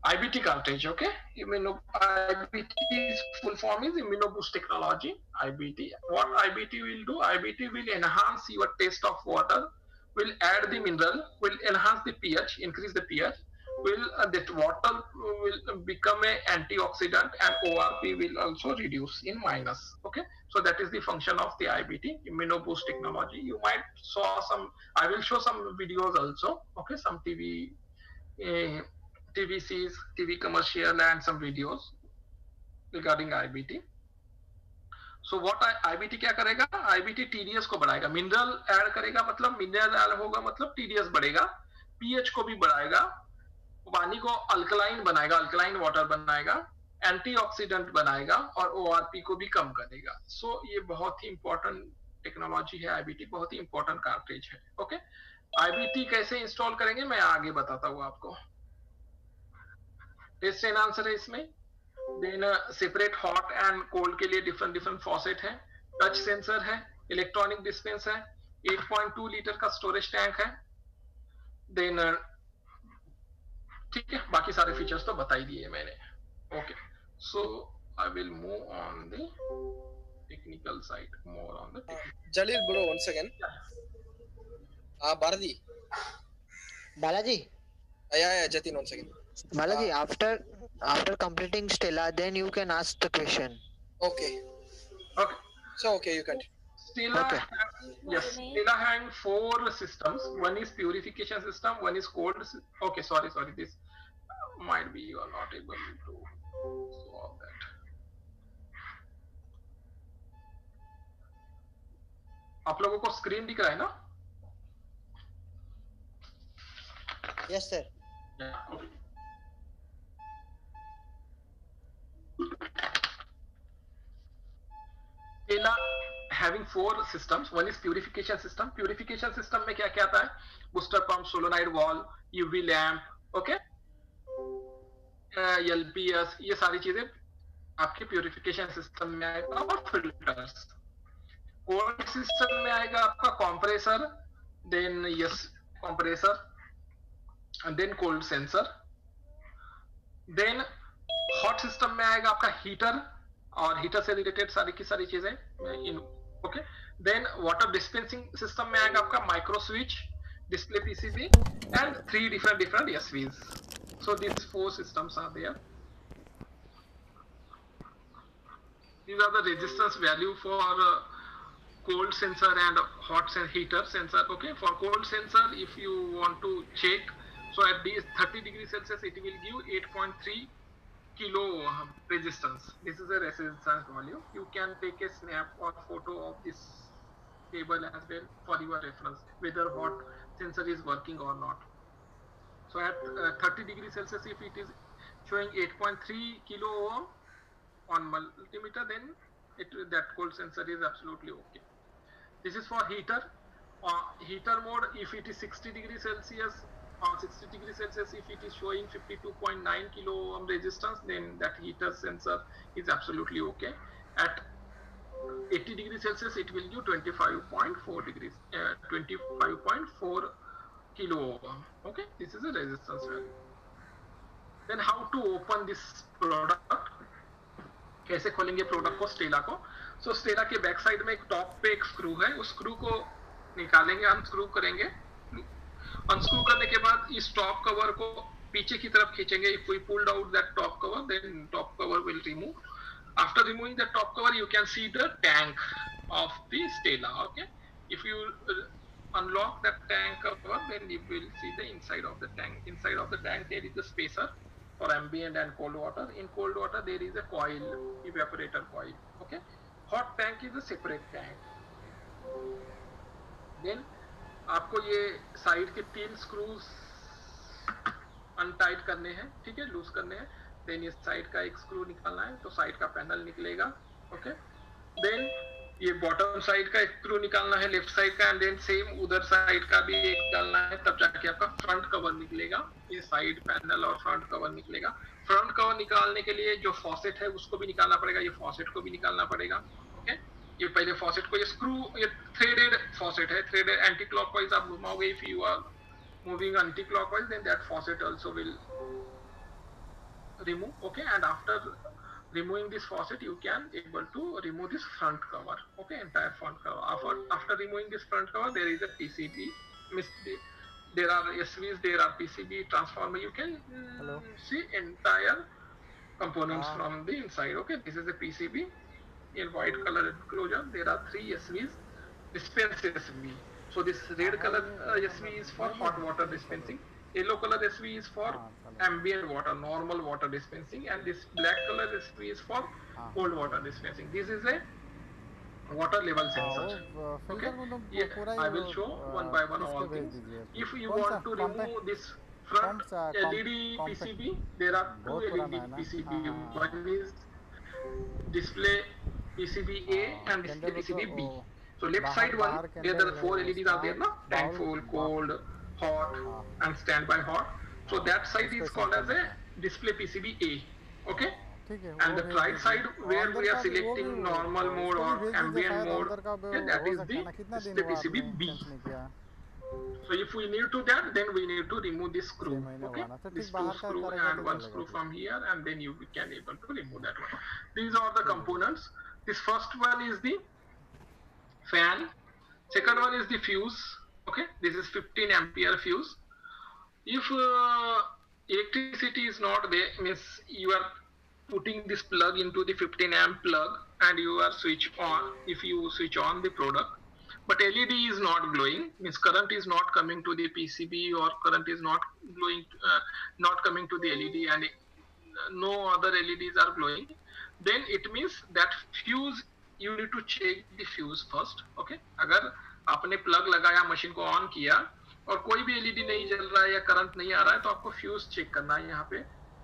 IBT cartridge, okay? IBT's full form is ImmunoBoost technology. IBT. What IBT will do? IBT will enhance your taste of water, will add the mineral, will enhance the pH, increase the pH. Will that water will become a antioxidant, and ORP will also reduce in minus. Okay, so that is the function of the IBT, ImmunoBoost technology. You might saw some. I will show some videos also. Okay, some TVCs, TV commercial and some videos regarding IBT. So what IBT क्या करेगा? IBT TDS को बढ़ाएगा, mineral add करेगा, मतलब mineral add होगा मतलब TDS बढ़ेगा, pH को भी बढ़ाएगा, पानी को अल्कलाइन बनाएगा, अल्कलाइन वाटर बनाएगा, एंटीऑक्सीडेंट बनाएगा और ओआरपी को भी कम करेगा. सो ये बहुत ही इंपॉर्टेंट टेक्नोलॉजी है आईबीटी, बहुत ही इंपॉर्टेंट कार्ट्रिज है. ओके, आईबीटी कैसे इंस्टॉल करेंगे मैं आगे बताता हूँ आपको. टेस्ट एंड आंसर है इसमें. Then separate hot and cold के लिए डिफरेंट डिफरेंट फॉसेट है, टच सेंसर है, इलेक्ट्रॉनिक डिस्पेंस है, 8.2 लीटर का स्टोरेज टैंक है. देन ठीक है, बाकी सारे फीचर्स तो बता ही दिए मैंने. Okay, so I will move on the technical side, more on the Jalil bro, once again. Bharati. Balaji. Yeah, Jatin, once again. Balaji, after completing Stella, then you can ask the question. Okay. Okay. So okay, you can. Stella, Okay. yes, Stella having 4 systems. One is purification system, one is cold. Okay, sorry, this might be you are not able to solve that. आप लोगों को screen दिख रहा है ना? Yes, sir. Yeah, okay. Stella having 4 systems. One is purification system. Purification system में क्या क्या आता है? Booster pump, solenoid valve, UV lamp, okay? LPS, ये सारी चीजें आपके प्यूरिफिकेशन सिस्टम में आएगा. और फिल्टर्स. कोल्ड सिस्टम में आएगा आपका compressor, then yes compressor, then cold sensor. Then hot system में आएगा आपका हीटर और हीटर से रिलेटेड सारी की सारी चीजें. Okay, then water dispensing system में आएगा आपका micro switch, display PCB and 3 different SVs. So these 4 systems are there. These are the resistance value for cold sensor and hot heater sensor. Okay, for cold sensor, if you want to check, so at these 30 degrees Celsius, it will give 8.3 kilo resistance. This is a resistance value. You can take a snap or photo of this table as well for your reference, whether hot sensor is working or not. So at 30 degrees Celsius, if it is showing 8.3 kilo ohm on multimeter, then that cold sensor is absolutely okay. This is for heater. Heater mode, if it is 60 degrees Celsius, on 60 degrees Celsius, if it is showing 52.9 kilo ohm resistance, then that heater sensor is absolutely okay. At 80 degrees Celsius, it will give 25.4 degrees, 25.4 kilo ohm. Okay, this is a resistance value. Then how to open this product? कैसे खोलेंगे product को, Stella को? सो Stella के back side में एक top पे एक screw है, उस स्क्रू को निकालेंगे, अनस्क्रू करेंगे. अनस्क्रू करने के बाद इस टॉप कवर को पीछे की तरफ खींचेंगे. If we pulled out that top cover, then top cover will remove. After removing the top cover, you can see the tank of the Stella. Okay, if you unlock that tank cover, then you will see the inside of the tank. Inside of the tank there is a spacer for ambient and cold water. In cold water there is a coil, evaporator coil. Okay, hot tank is a separate tank. Then आपको ये side के 3 screws अनटाइट करने हैं, ठीक है, loose करने हैं. Then इस साइड का एक स्क्रू निकालना है, तो साइड का पैनल निकलेगा. ओके, देन ये बॉटम साइड का एक स्क्रू निकालना है लेफ्ट साइड का, एंड देन सेम उधर साइड का भी एक निकालना है, तब जाके आपका फ्रंट कवर निकलेगा. ये साइड पैनल और फ्रंट कवर निकलेगा. फ्रंट कवर निकालने के लिए जो फॉसेट है उसको भी निकालना पड़ेगा, ये फॉसेट को भी निकालना पड़ेगा. ओके, ये पहले फॉसेट को, ये स्क्रू, ये थ्रेडेड फॉसेट है, थ्रेडेड एंटी क्लॉकवाइज आप घुमाओगे. If you are moving anti clockwise, then that faucet also will remove, okay, and after removing this faucet you can able to remove this front cover, okay, entire front cover. After removing this front cover there is a PCB, there are SVs, there are PCB transformer, you can Hello. see entire components Ah. from the inside, okay. This is a PCB in white color enclosure, there are 3 SVs, dispense SV. So this red color SV is for hot water dispensing, yellow color SV is for ambient water, normal water dispensing, and this black color SV is for cold water dispensing. This is a water level sensor, okay. Yeah, I will show one by one all things. If you want to remove this front LED PCB, there are 2 LED PCB. One is display PCB A and display PCB B. So left side one, there the 4 LEDs are there, na? Tank full, cold, hot, and standby hot. So that side is called as a display PCB A, okay. And the right side where we are selecting normal mode or ambient mode, okay, that is the display PCB B. So if we need to that, then we need to remove this screw, okay, this 2 screw and 1 screw from here, and then you can able to remove that one. These are the components. This first one is the fan, second one is the fuse, okay, this is 15 ampere fuse. If electricity is not there, means you are putting this plug into the 15 amp plug and you are switch on, if you switch on the product, but LED is not glowing, means current is not coming to the PCB, or current is not glowing, not coming to the LED, and no other LEDs are glowing, then it means that fuse, you need to check the fuse first, okay. अगर आपने plug लगाया, machine को on किया और कोई भी LED नहीं जल रहा है या करंट नहीं आ रहा है, तो आपको फ्यूज चेक करना है। यहाँ पे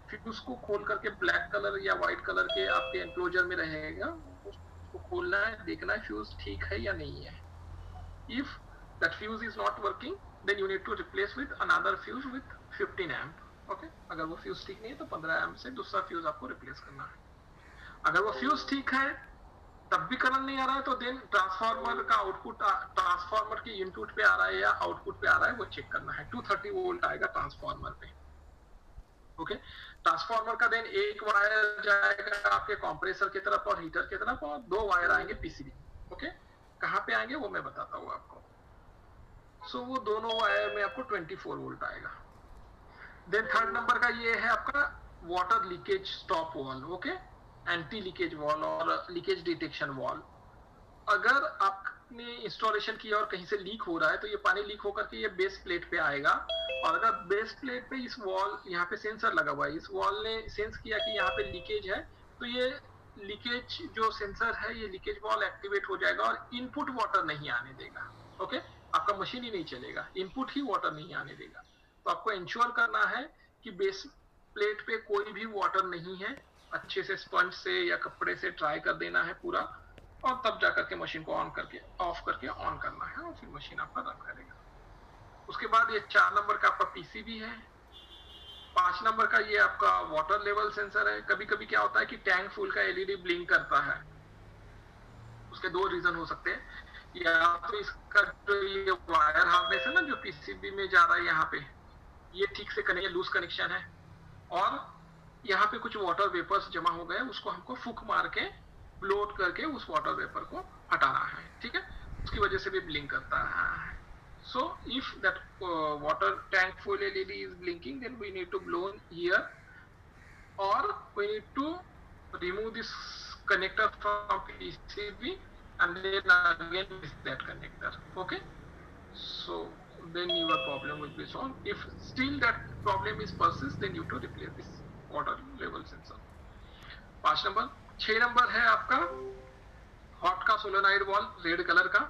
फ्यूज को खोल करके ब्लैक कलर या व्हाइट कलर के आपके एनक्लोजर में रहेगा, उसको खोलना है, देखना है फ्यूज ठीक है या नहीं है। If that fuse is not working, then you need to replace with another fuse with 15 amp, okay? अगर वो फ्यूज ठीक नहीं है तो 15 amp से दूसरा फ्यूज आपको रिप्लेस करना है। अगर वो फ्यूज ठीक है तब भी करंट नहीं आ रहा है, तो देन ट्रांसफार्मर का आउटपुट, ट्रांसफार्मर की इनपुट पे आ रहा है या आउटपुट पे आ रहा है, वो चेक करना है। 230 वोल्ट आएगा ट्रांसफार्मर पे, ओके। ट्रांसफार्मर का देन एक वायर जाएगा आपके कंप्रेसर की तरफ और हीटर की तरफ, और 2 वायर आएंगे पीसीबी, ओके। कहाँ पे आएंगे वो मैं बताता हूँ आपको। सो वो दोनों वायर में आपको 24 वोल्ट आएगा। देन थर्ड नंबर का ये है आपका water leakage stop wall, okay, anti leakage wall और लीकेज डिटेक्शन वॉल। अगर आपने इंस्टॉलेशन किया और कहीं से लीक हो रहा है, तो ये पानी लीक होकर के ये बेस प्लेट पे आएगा, और अगर बेस प्लेट पे इस वॉल, यहाँ पे सेंसर लगा हुआ है, इस वॉल ने सेंस किया कि यहाँ पे लीकेज है, तो ये लीकेज जो सेंसर है, ये लीकेज वॉल एक्टिवेट हो जाएगा और इनपुट वाटर नहीं आने देगा, ओके। आपका मशीन ही नहीं चलेगा, इनपुट ही वाटर नहीं आने देगा। तो आपको इंश्योर करना है कि बेस प्लेट पे कोई भी वाटर नहीं है, अच्छे से स्पंज से या कपड़े से ट्राई कर देना है पूरा, और तब जाकर के मशीन को ऑन करके, ऑफ करके ऑन करना है, और फिर मशीन आपका रन करेगा। उसके बाद ये 4 नंबर का आपका पीसीबी है। 5 नंबर का ये आपका वाटर लेवल सेंसर है। कभी कभी क्या होता है कि टैंक फुल का एलईडी ब्लिंक करता है, उसके 2 रीजन हो सकते हैं, या तो इसका जो ये वायर हार्नेस है ना, जो पीसीबी में जा रहा है, यहाँ पे ये ठीक से कनेक्शन, लूज कनेक्शन है, और यहाँ पे कुछ वाटर वेपर्स जमा हो गए, उसको हमको फूक मार के ब्लोट करके उस वाटर वेपर को हटाना है, ठीक है। उसकी वजह से भी ब्लिंक करता है। So if that water tank full LED is blinking, then we need to blow here, or we need to remove this connector from PCB and then again with that connector, okay. So then your problem will be solved. If still that problem is persist, then you have to replace this water level sensor. 5 number. 6 number है आपका hot का solenoid wall, red colour का।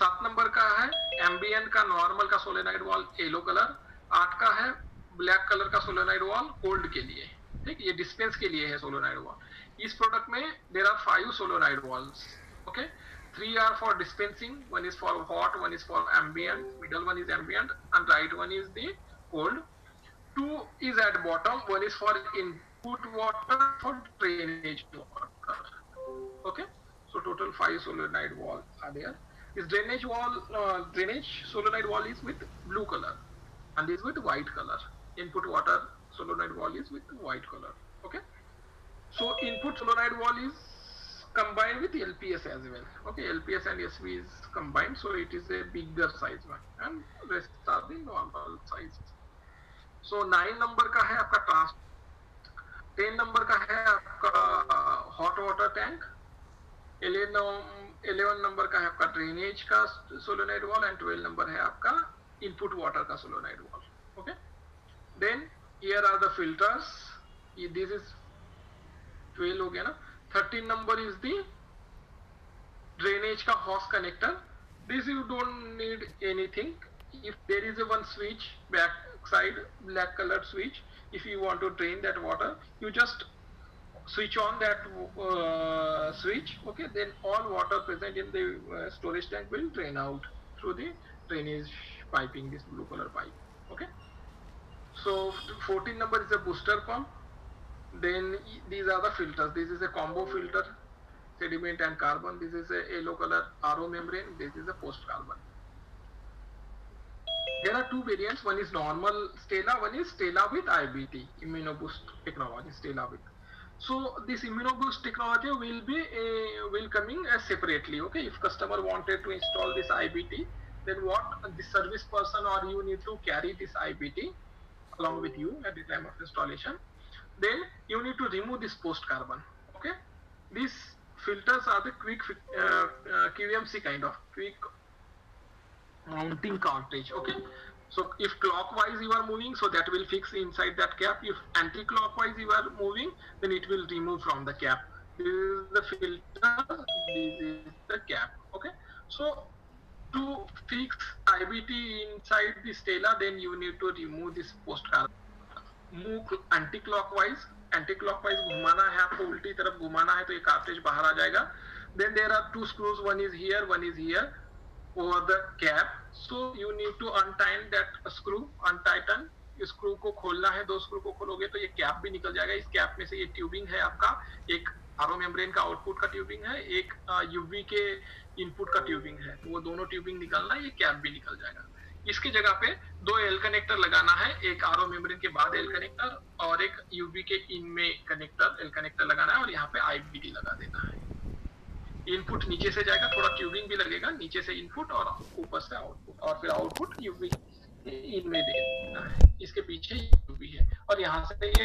7 number का है ambient का normal का solenoid wall, yellow colour. 8 का है ब्लैक कलर का सोलेनॉइड वॉल, कोल्ड के लिए, ठीक। ये डिस्पेंस के लिए है सोलेनॉइड वॉल। इस प्रोडक्ट में there are 5 solenoid valves, okay. 3 are for dispensing, 1 is for hot, 1 is for ambient, middle one is ambient, and right one is the cold. 2 is at bottom, 1 is for input water, for drainage water, okay. So total 5 solenoid wall are there. This drainage wall, drainage solenoid wall is with blue color and is with white color. Input water solenoid wall is with white color. Okay, so input solenoid valve is combined with LPS as well. Okay, LPS and SV is combined, so it is a bigger size one, and rest are the normal size. So 9 number का है आपका trans, 10 number का है आपका hot water tank, 11 number का है आपका drainage का सोलोनाइड वॉल, एंड 12 number है आपका इनपुट वाटर का solenoid valve. Okay, then here are the filters. This is 12 हो गया ना. 13 number is the drainage ka hose connector. This you don't need anything. If there is a one switch back side, black colored switch, if you want to drain that water, you just switch on that switch. Okay, then all water present in the storage tank will drain out through the drainage piping, this blue color pipe. Okay, so 14 number is a booster pump. Then these are the filters. This is a combo filter, sediment and carbon. This is a yellow color RO membrane. This is a post carbon. There are two variants. One is normal Stella, one is Stella with IBT, ImmunoBoost technology, Stella with. So this ImmunoBoost technology will coming separately. Okay, if customer wanted to install this IBT, then what the service person or you need to carry this IBT along with you at the time of installation. Then you need to remove this post carbon. Okay, these filters are the quick QMC kind of quick mounting cartridge. Okay, so if clockwise you are moving, so that will fix inside that cap. If anti-clockwise you are moving, then it will remove from the cap. This is the filter, this is the cap. Okay, so to fix IBT inside the Stella, then you need to remove this post carbon. Move anti clockwise घुमाना है आपको, उल्टी तरफ घुमाना है तो ये cartridge बाहर आ जाएगा. Then there are two screws, one is here over the cap. So you need to untighten that screw, untighten. Screw को खोलना है, दो स्क्रू को खोलोगे तो ये कैप भी निकल जाएगा. इस कैप में से ये ट्यूबिंग है आपका, एक आरओ मेम्ब्रेन का आउटपुट का ट्यूबिंग है, एक यूवी के इनपुट का ट्यूबिंग है. वो दोनों ट्यूबिंग निकलना है, ये कैप भी निकल जाएगा. इसकी जगह पे दो एल कनेक्टर लगाना है, एक आरओ मेम्ब्रेन के बाद एल कनेक्टर और एक यूवी के इन में कनेक्टर, एल कनेक्टर लगाना है और यहाँ पे आईबीटी लगा देना है. इनपुट नीचे से जाएगा, थोड़ा ट्यूबिंग भी लगेगा, नीचे से इनपुट और ऊपर से आउटपुट, और फिर आउटपुट यूवी इन में दे देना है. इसके पीछे यूवी है और यहाँ से ये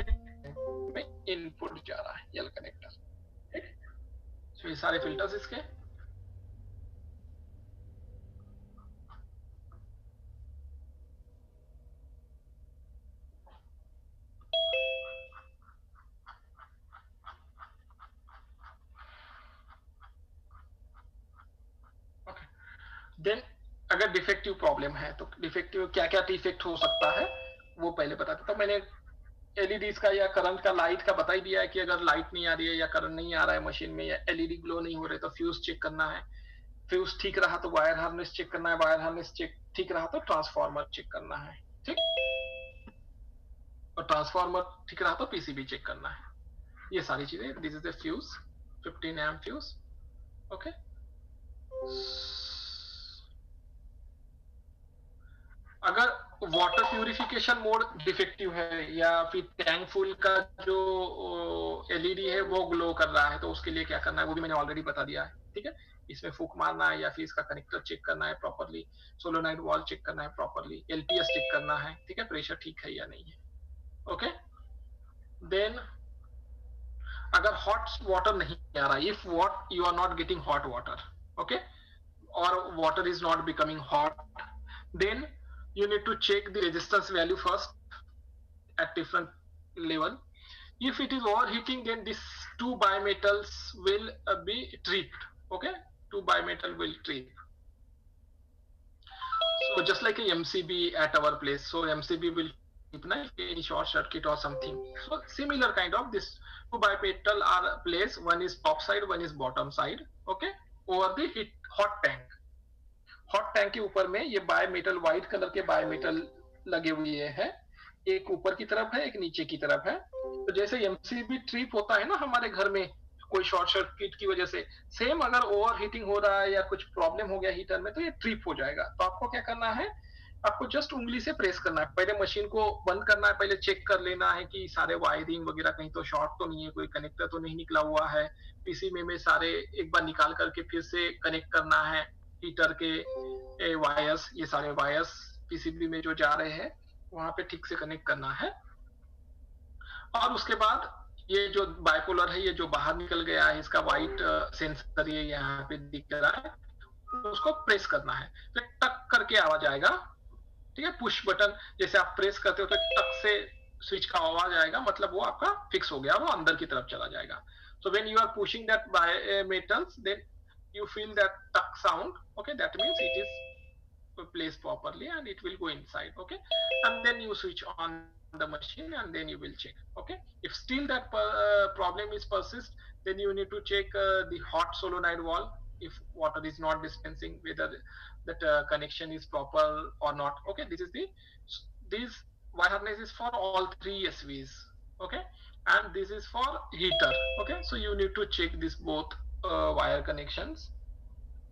इनपुट जा रहा है एल कनेक्टर. ठीक, तो ये सारे फिल्टर्स इसके. देन अगर डिफेक्टिव प्रॉब्लम है तो डिफेक्टिव क्या क्या डिफेक्ट हो सकता है वो पहले बताता. तो मैंने एलईडीज का या करंट का, लाइट का बता ही दिया है कि अगर लाइट नहीं आ रही है या करंट नहीं आ रहा है मशीन में या एलईडी ग्लो नहीं हो रहे तो फ्यूज चेक करना है. फ्यूज ठीक रहा तो वायर हार्नेस चेक करना है, वायर हार्नेस चेक ठीक रहा तो ट्रांसफार्मर चेक करना है. ठीक, और ट्रांसफार्मर ठीक रहा तो पीसीबी चेक करना है. ये सारी चीजें. This is the fuse, 15 amp fuse. Okay, अगर वाटर प्यूरिफिकेशन मोड डिफेक्टिव है या फिर टैंक फुल का जो एलईडी है वो ग्लो कर रहा है तो उसके लिए क्या करना है वो भी मैंने ऑलरेडी बता दिया है. ठीक है, इसमें फूक मारना है या फिर इसका कनेक्टर चेक करना है प्रॉपरली, सोलोनाइड वॉल्व चेक करना है प्रॉपरली, एलपीएस चेक करना है. ठीक है, प्रेशर ठीक है या नहीं है. ओके, देन अगर हॉट वाटर नहीं आ रहा, if what you are not getting hot water, okay, और water is not becoming hot, then you need to check the resistance value first at different level. If it is overheating, then these two bimetals will be tripped. Okay, two bimetal will trip. So just like a MCB at our place, so MCB will trip any short circuit or something. So similar kind of this two bimetal are placed. One is top side, one is bottom side. Okay, over the hot tank. Hot tank के ऊपर में ये biometal, white colour के biometal लगे हुए हैं. एक ऊपर की तरफ है, एक नीचे की तरफ है. तो जैसे एमसीबी ट्रिप होता है ना हमारे घर में कोई शॉर्ट सर्किट की वजह से, सेम अगर ओवर हीटिंग हो रहा है या कुछ प्रॉब्लम हो गया हीटर में तो ये ट्रिप हो जाएगा. तो आपको क्या करना है, आपको जस्ट उंगली से प्रेस करना है, पहले मशीन को बंद करना है, पहले चेक कर लेना है कि सारे वायरिंग वगैरह कहीं तो शॉर्ट तो नहीं है, कोई कनेक्टर तो नहीं निकला हुआ है, पीसीबी में सारे एक बार निकाल करके फिर से कनेक्ट करना है हीटर के वायर्स, ये सारे वायर्स पीसीबी में जो जा रहे हैं वहां पे ठीक से कनेक्ट करना है। और उसके बाद ये जो बाइपोलर है, ये जो बाहर निकल गया है, इसका व्हाइट सेंसर ये यहाँ पे दिख रहा है, उसको प्रेस करना है, तो टक करके आवाज आएगा, ठीक है, पुश बटन जैसे आप प्रेस करते हो तो टक से स्विच का आवाज आएगा, मतलब वो आपका फिक्स हो गया, वो अंदर की तरफ चला जाएगा। So when you are pushing that by metals, then you feel that tuck sound, okay, that means it is placed properly and it will go inside, okay, and then you switch on the machine and then you will check, okay. If still that problem is persist, then you need to check the hot solenoid valve, if water is not dispensing, whether that connection is proper or not, okay. This wire harness is for all three SVs, okay, and this is for heater, okay. So you need to check this both wire connections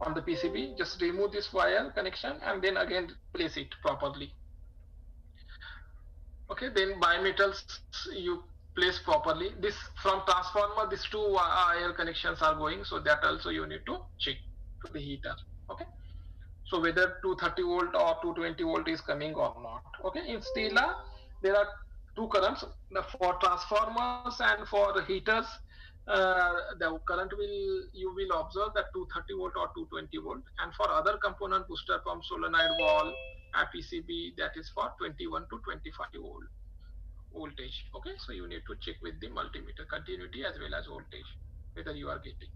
on the PCB. Just remove this wire connection and then again place it properly, okay. Then bimetals you place properly. This from transformer, these two wire connections are going, so that also you need to check to the heater, okay. So whether 230 volt or 220 volt is coming or not, okay. In Stila there are two currents, for transformers and for heaters. The current you will observe that 230 volt or 220 volt, and for other component, booster pump, solenoid valve, PCB, that is for 21 to 25 volt voltage, okay. So you need to check with the multimeter continuity as well as voltage whether you are getting.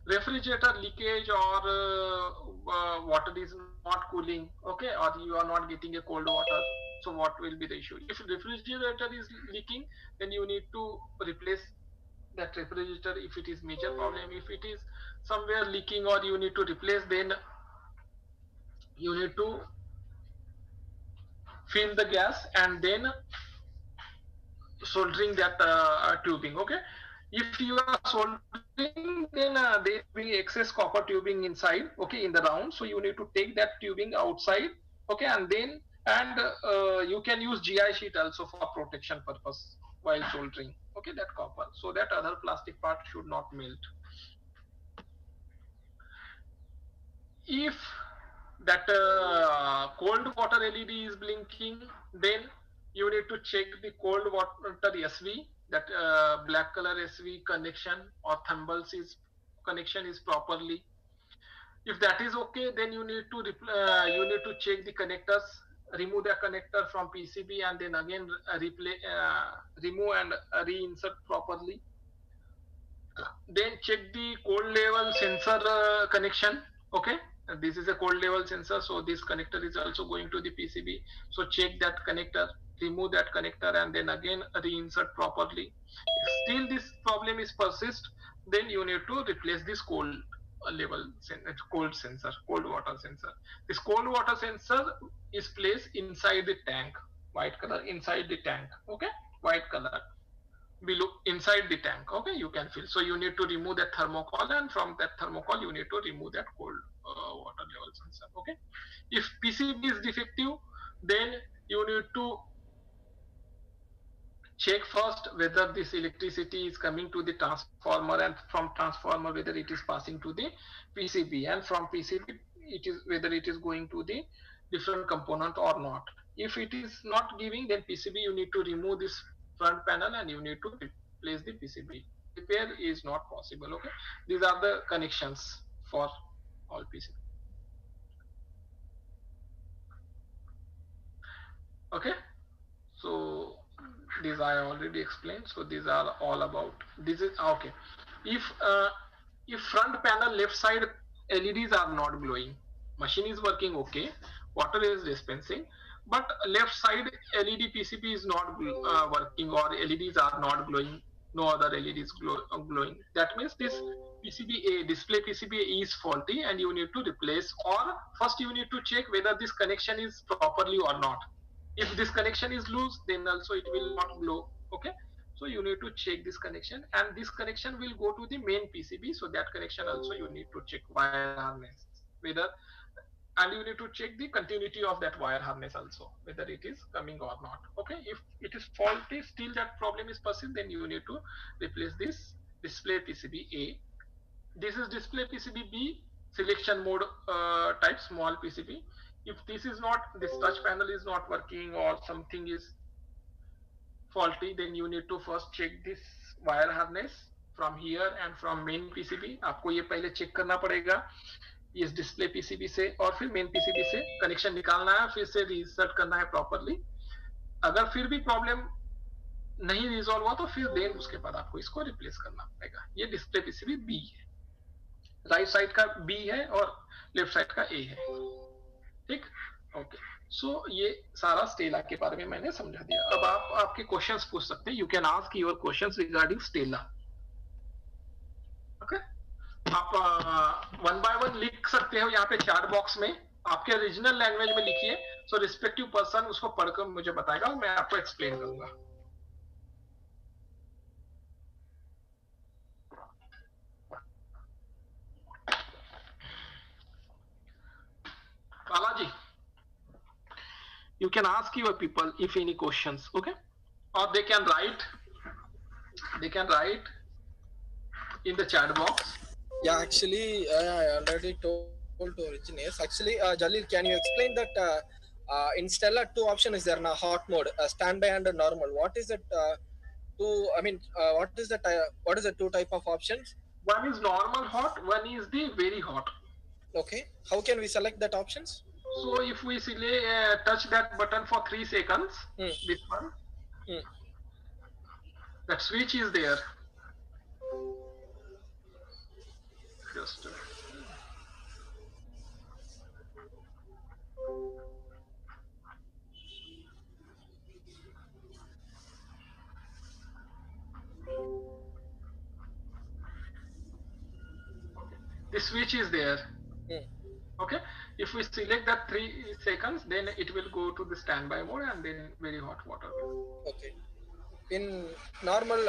Refrigerator leakage or water is not cooling, okay, or you are not getting a cold water, so what will be the issue? If refrigerator is leaking, then you need to replace that refrigerator if it is major problem. If it is somewhere leaking or you need to replace, then you need to fill the gas and then soldering that tubing, okay. If you are soldering, then there will be excess copper tubing inside, okay, in the round, so you need to take that tubing outside, okay, and then you can use GI sheet also for protection purpose while soldering, okay, that copper, so that other plastic part should not melt. If that cold water LED is blinking, then you need to check the cold water SV, that black color SV connection or thimbles is connection is properly. If that is okay, then you need to check the connectors, remove the connector from PCB and then again remove and reinsert properly. Then check the cold level sensor connection, okay. This is a cold level sensor, so this connector is also going to the PCB, so check that connector, remove that connector and then again reinsert properly. If still this problem is persist, then you need to replace this cold level cold water sensor. This cold water sensor is placed inside the tank, white color, inside the tank, okay, white color below inside the tank, okay, you can feel. So you need to remove that thermocol, and from that thermocol you need to remove that cold water level sensor, okay. If PCB is defective, then you need to check first whether this electricity is coming to the transformer, and from transformer whether it is passing to the PCB, and from PCB it is whether it is going to the different component or not. If it is not giving, then PCB you need to remove this front panel and you need to replace the PCB. Repair is not possible, okay. These are the connections for all PCB, okay. So these I already explained, so these are all about this is okay. If front panel left side LEDs are not glowing, machine is working okay, water is dispensing, but left side LED PCB is not working, or LEDs are not glowing, no other LEDs glowing, that means this PCBA, display PCBA is faulty and you need to replace, or first you need to check whether this connection is properly or not. If this connection is loose, then also it will not glow, okay. So you need to check this connection, and this connection will go to the main PCB, so that connection also you need to check wire harness, whether and you need to check the continuity of that wire harness also, whether it is coming or not. Okay, if it is faulty, still that problem is persist, then you need to replace this display PCB A. This is display PCB B, selection mode type small PCB. If this is not, this touch panel is not working or something is faulty, then you need to first check this wire harness from here and from main PCB. आपको ये पहले check करना पड़ेगा इस display PCB से, और फिर main PCB से कनेक्शन निकालना है, फिर से रीसेट करना है प्रॉपरली. अगर फिर भी प्रॉब्लम नहीं रिजॉल्व हुआ तो फिर देन उसके बाद आपको इसको रिप्लेस करना पड़ेगा. ये डिस्प्ले पीसीबी बी है, राइट साइड का बी है और लेफ्ट साइड का ए है. ठीक, ओके. सो ये सारा स्टेला के बारे में मैंने समझा दिया. अब आप आपके क्वेश्चंस पूछ सकते हैं. You can ask your questions regarding Stella. Okay, आप वन बाय वन लिख सकते हो यहाँ पे चैट बॉक्स में. आपके रीजनल लैंग्वेज में लिखिए, सो रिस्पेक्टिव पर्सन उसको पढ़कर मुझे बताएगा और मैं आपको एक्सप्लेन करूंगा. Balaji, you can ask your people if any questions, okay, or they can write in the chat box. Yeah, actually, I already told to Originates. Actually, Jalil, can you explain that in Stella, two options is there now: hot mode, standby, and normal. What is it? What is the two type of options? One is normal hot, one is the very hot. Okay, how can we select that options? So if we touch that button for 3 seconds, this one, that switch is there. Just the switch is there. Okay, if we select that 3 seconds, then it will go to the standby mode and then very hot water. Okay, in normal,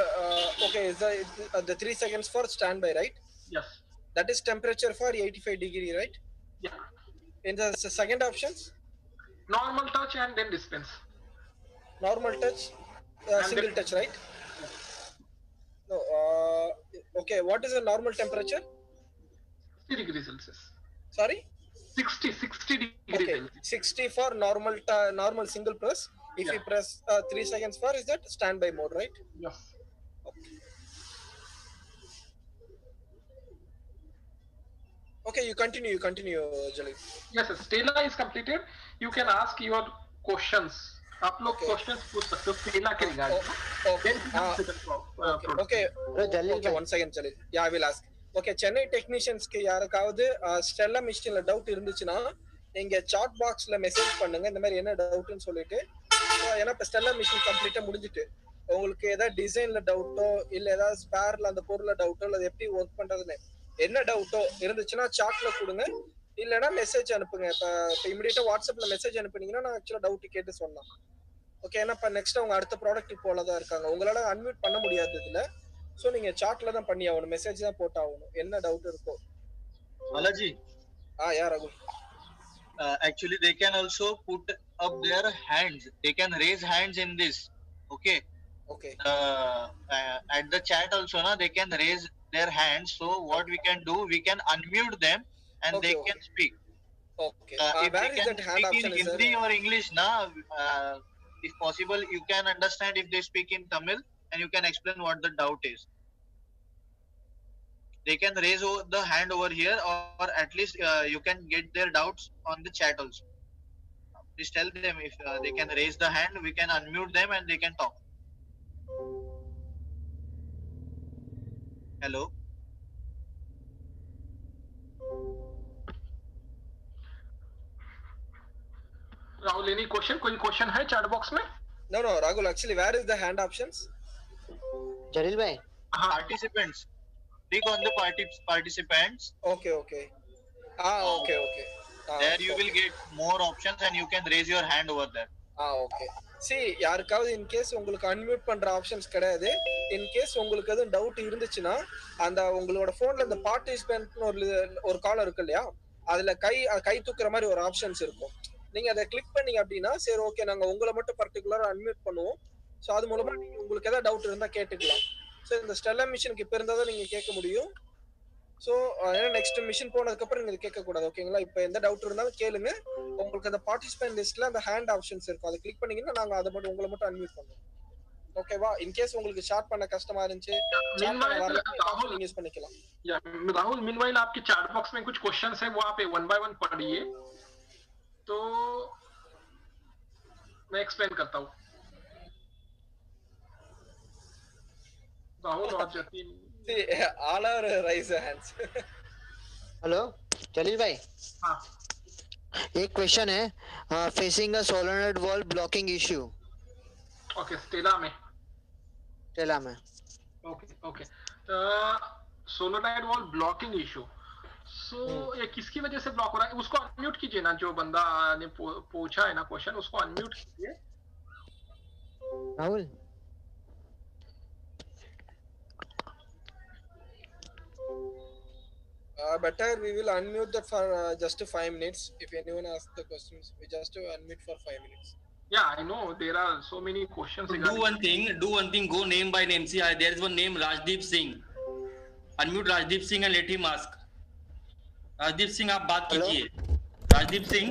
okay, is the 3 seconds for standby, right? Yes. That is temperature for 85 degree, right? Yeah. In the second options, normal touch and then dispense. Normal touch, single touch, right? No. Okay, what is the normal temperature? 60 degrees Celsius. Sorry? 60 degree. Okay, 60 for normal single press. If you press 3 seconds for, is that standby mode, right? Yes. Okay, you continue, Jalil. Yes, Stella is completed. You can ask your questions. आप लोग questions पूछ सकते हो Stella के regarding. Okay. Okay, 1 second, Jalil. Yeah, I will ask. Okay, Chennai technicians के யாருக்காவது Stella machine ல doubt இருந்துச்சுன்னா நீங்க chat box ல மெசேஜ் பண்ணுங்க இந்த மாதிரி என்ன டவுட்னு சொல்லிட்டு. ஏன்னா இப்ப Stella machine கம்ப்ளீட்டா முடிஞ்சிட்டு உங்களுக்கு ஏதாவது டிசைன்ல டவுட்டோ இல்ல ஏதாவது ஸ்பேர்ல அந்த பொருள்ல டவுட்டோ இல்ல எப்படி வர்க் பண்றதுன்னு என்ன டவுட்டோ இருந்துச்சுன்னா சாட்ல கொடுங்க, இல்லைன்னா மெசேஜ் அனுப்புங்க. இப்போ இமிடியேட்டா வாட்ஸ்அப்ல மெசேஜ் அனுப்புனீங்கன்னா நான் ஆக்சுவலா டவுட் கேட்டு சொல்லலாம். ஓகே, ஏன்னா இப்போ நெக்ஸ்ட் அவங்க அடுத்த ப்ராடக்ட் போலதான் இருக்காங்க, உங்களால அன்மியூட் பண்ண முடியாது இதுல. ஸோ நீங்க சாட்ல தான் பண்ணி ஆகணும், மெசேஜ் தான் போட்டு ஆகணும் என்ன டவுட் இருக்கோ. Balaji. Yeah, Raghu. Actually, they can also put up their hands. They can raise hands in this. Okay. Okay. At the chat also, na, they can raise their hands. So what we can do, we can unmute them and they can speak. Okay. If where they is can that hand speak option? in Hindi or English, na, if possible, you can understand if they speak in Tamil and you can explain what the doubt is. They can raise the hand over here, or at least you can get their doubts on the chat also. Please tell them if they can raise the hand, we can unmute them and they can talk. Hello. Rahul, any question? कोई question है chat box में? No, Rahul. Actually, where is the hand options? Jalil bhai. Participants. Click on the participants. Okay. Okay. There you will get more options and you can raise your hand over there. Okay. See, யாருக்காவது in case உங்களுக்கு unmute பண்ற options கிடையாது. In case உங்களுக்கு எதுவும் doubt இருந்துச்சுன்னா அந்த உங்களோட போன்ல இந்த பார்ட்டிசிபென்ட்னு ஒரு காலம் இருக்கு இல்லையா, அதுல கை தூக்குற மாதிரி ஒரு ஆப்ஷன்ஸ் இருக்கும். நீங்க அதை கிளிக் பண்ணீங்க அப்படின்னா சரி ஓகே நாங்க உங்களை மட்டும் பர்டிகுலரா அன்மியூட் பண்ணுவோம். ஸோ அது மூலமா நீங்க உங்களுக்கு ஏதாவது டவுட் இருந்தா கேட்டுக்கலாம். ஸோ இந்த ஸ்டெல்லா மிஷினுக்கு இப்ப இருந்தா தான் நீங்க கேட்க முடியும். ஸோ நெக்ஸ்ட் மிஷின் போனதுக்கு அப்புறம் நீங்க கேட்க கூடாது. ஓகேங்களா? இப்போ எந்த டவுட் இருந்தாலும் கேளுங்க. உங்களுக்கு அந்த பார்ட்டிசிபென்ட் லிஸ்ட்ல அந்த ஹேண்ட் ஆப்ஷன்ஸ் இருக்கும். அதை கிளிக் பண்ணீங்கன்னா நாங்க அதை மட்டும் உங்களை மட்டும் அன்மியூட் பண்ணுவோம். ஓகேவா? இன் கேஸ் உங்களுக்கு ஷார்ட் பண்ண கஷ்டமா இருந்துச்சு நீங்க யூஸ் பண்ணிக்கலாம். राहुल meanwhile आपके चैट बॉक्स में कुछ क्वेश्चंस है, वो आप वन बाय वन पढ़िए तो मैं एक्सप्लेन करता हूँ. राहुल और Jatin all are raise hands. Hello Jalil भाई. हाँ एक क्वेश्चन है, facing a solenoid valve blocking issue. Okay स्टेला में okay solenoid valve blocking issue. So ये किसकी वजह से ब्लॉक हो रहा है? उसको अनम्यूट कीजिए ना, जो बंदा ने पूछा है ना क्वेश्चन, उसको अनम्यूट कीजिए. Rahul better we will unmute that for just 5 minutes. If anyone asks the questions, we just unmute for 5 minutes. Yeah, I know there are so many questions. So do one thing, go name by name. See, there is one name, Rajdeep Singh. Unmute Rajdeep Singh and let him ask. Rajdeep Singh, आप बात कीजिए. राजदीप सिंह,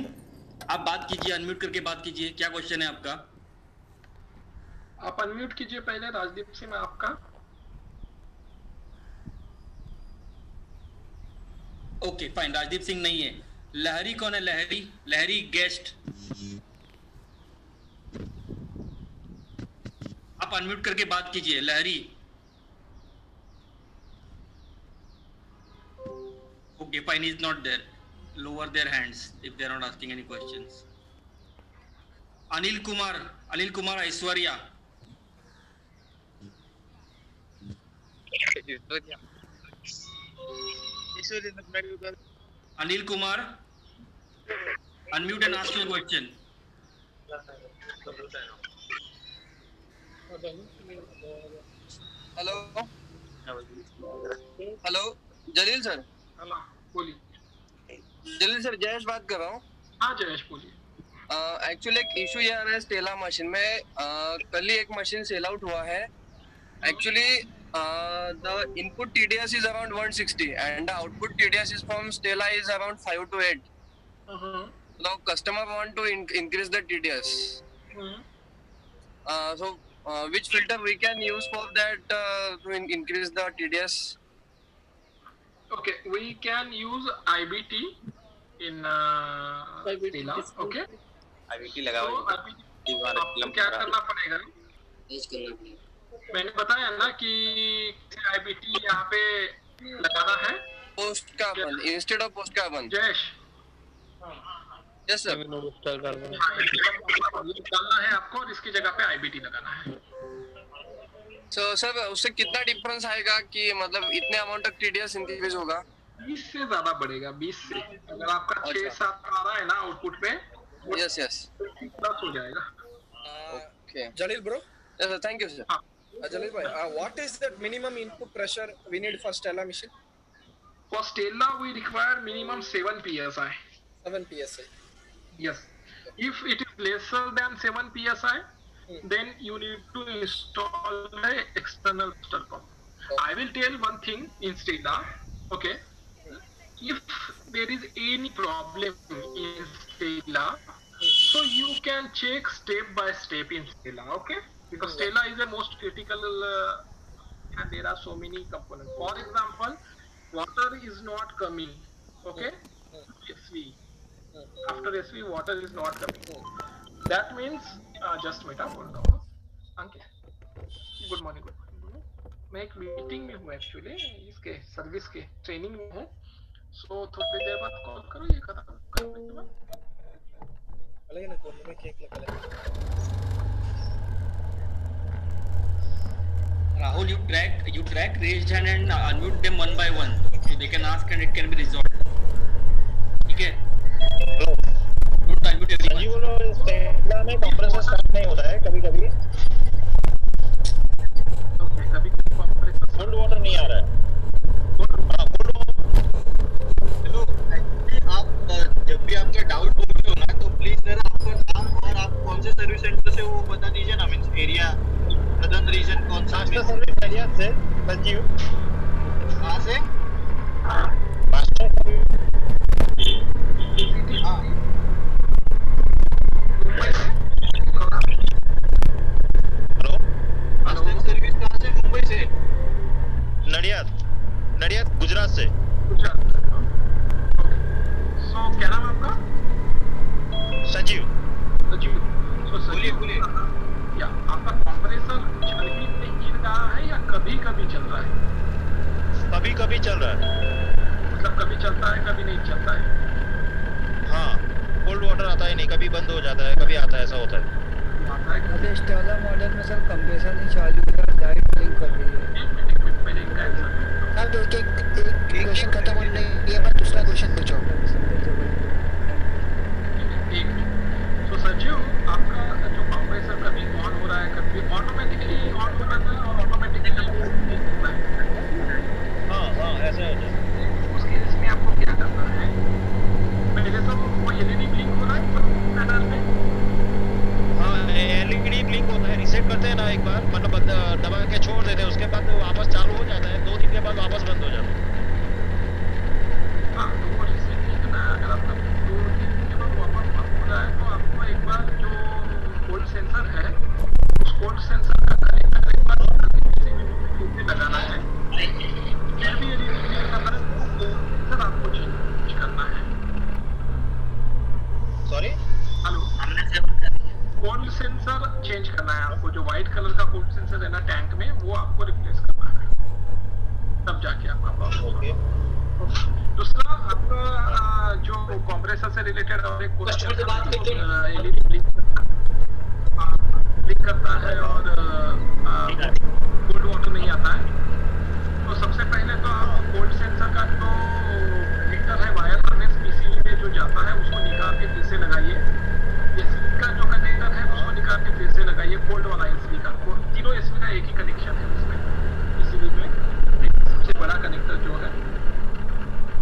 आप बात कीजिए, unmute करके बात कीजिए. क्या क्वेश्चन है आपका? आप अनम्यूट कीजिए पहले राजदीप सिंह आपका. ओके फाइन, राजदीप सिंह नहीं है. लहरी कौन है? लहरी गेस्ट. आप अनम्यूट करके बात कीजिए. Lahiri. Okay fine, is not there. Lower their hands if they are not asking any questions. Anil Kumar Aishwarya. Anil Kumar, unmute and ask your question. Hello Jalil sir. Hello बोलिए. जलील सर, जयेश बात कर रहा हूँ. हाँ जयेश बोलिए. एक्चुअली एक इशू ये आ रहा है स्टेला मशीन में. कल ही एक मशीन सेल आउट हुआ है. Actually the input TDS is around 160 and the output TDS is from Stella is around 5 to 8. Now customer want to increase the TDS. So which filter we can use for that to increase the TDS? Okay, we can use IBT in Stella. Okay. IBT लगाओ. तो आपको क्या करना पड़ेगा? मैंने बताया ना कि IBT यहाँ पे लगाना है. Post carbon instead of post carbon. Jayesh. Yes sir. डालना है आपको और इसकी जगह पे IBT लगाना है. तो सर उससे कितना डिफरेंस आएगा कि मतलब इतने अमाउंट तक TDS इंक्रीज होगा? 20 से ज्यादा बढ़ेगा. 20 से. अगर आपका 6-7 आ रहा है ना आउटपुट पे, यस 10 हो जाएगा. Okay Jalil bro. Yes sir, thank you sir. Jalil bhai, what is that minimum input pressure we need for Stella machine? For Stella we require minimum 7 PSI. 7 PSI. Yes. If it is lesser than 7 PSI, then you need to install an external booster pump. I will tell one thing in Stella. Okay. If there is any problem in Stella, so you can check step by step in Stella. Okay. Because Stella is the most critical and there are so many components. For example, water is not coming. Okay. SV. After SV, water is not coming. That means just wait up. Okay. Good morning. मैं एक meeting में हूँ actually, इसके service के training में हूँ. सो थोड़ी देर बाद कॉल करो. ये खत्म करने के बाद अलग ना कोई में केक लगा. Rahul, you track raised hand and unmute them one by one so they can ask and it can be resolved. ठीक है? Don't unmute everyone. जी बोलो. स्टेला में कंप्रेसर स्टार्ट नहीं होता है कभी-कभी. कोल्ड वाटर नहीं आ रहा है. हाँ कोल्ड. हेलो, आप एरिया सदर्न रीजन कौन सा मास्टर सर्विस एरिया से संजीव कहाँ से मास्टर हाँ हेलो मास्टर सर्विस कहाँ से मुंबई से नडियाद गुजरात से गुजरात। सो क्या नाम है आपका? संजीव सजीव। सो सजीव, बोलिए। या आपका कंप्रेसर चल ही नहीं रहा है या कभी कभी चल रहा है? कभी कभी चल रहा है। मतलब कभी चलता है कभी नहीं चलता है? हाँ कोल्ड वाटर आता ही नहीं, कभी बंद हो जाता है कभी आता है, ऐसा होता है। आता है अरे स्टेला मॉडल में सर कंप्रेसर नहीं चालू है, लाइट ब्लिंक कर रही है। एक मिनट पहले इनका आंसर। अब एक क्वेश्चन खत्म होने के बाद दूसरा क्वेश्चन पूछो। एक तो सचिव, आपका जो कंप्रेसर कभी ऑन हो रहा है कभी ऑटोमेटिकली ऑन हो रहा है और ऑटोमेटिकली ऑफ हो रहा है। हाँ ऐसा होता है। उस केस में आपको क्या करना है? पहले तो वो एलईडी ब्लिंक हो रहा है पैनल में। हाँ एलईडी ब्लिंक होता है, रीसेट करते हैं ना एक बार, मतलब दबा के छोड़ देते हैं, उसके बाद वापस चालू हो जाता है, 2 दिन के बाद वापस बंद हो जाता है। हाँ तो वो रीसेट नहीं करना है। अगर आपका 2 दिन के बाद वापस बंद हो रहा है तो आपको एक बार जो कोल्ड सेंसर है उस कोल्ड सेंसर का कनेक्टर एक बार लगाना है। फिर भी यदि नहीं करना है तो सर आपको चेंज करना है। Sorry hello, cold sensor change करना है आपको। जो व्हाइट कलर का कोल्ड सेंसर है ना टैंक में, वो आपको रिप्लेस करना है, तब जाके आपका प्रॉब्लम। ओके दूसरा आपका जो कंप्रेसर से रिलेटेड और एक एलईडी ब्लिंक करता है और कोल्ड वाटर नहीं आता है। तो सबसे पहले तो आप कोल्ड सेंसर का जो कनेक्टर है वायर हार्नेस पीसीबी में जो जाता है उसको निकाल के फिर से लगाइए। एसवी का जो कनेक्टर है उसको निकाल के फिर से लगाइए। कोल्ड वाला एसवी का, तीनों एसवी का एक ही कनेक्शन है उसमें पीसीबी में, सबसे बड़ा कनेक्टर जो है।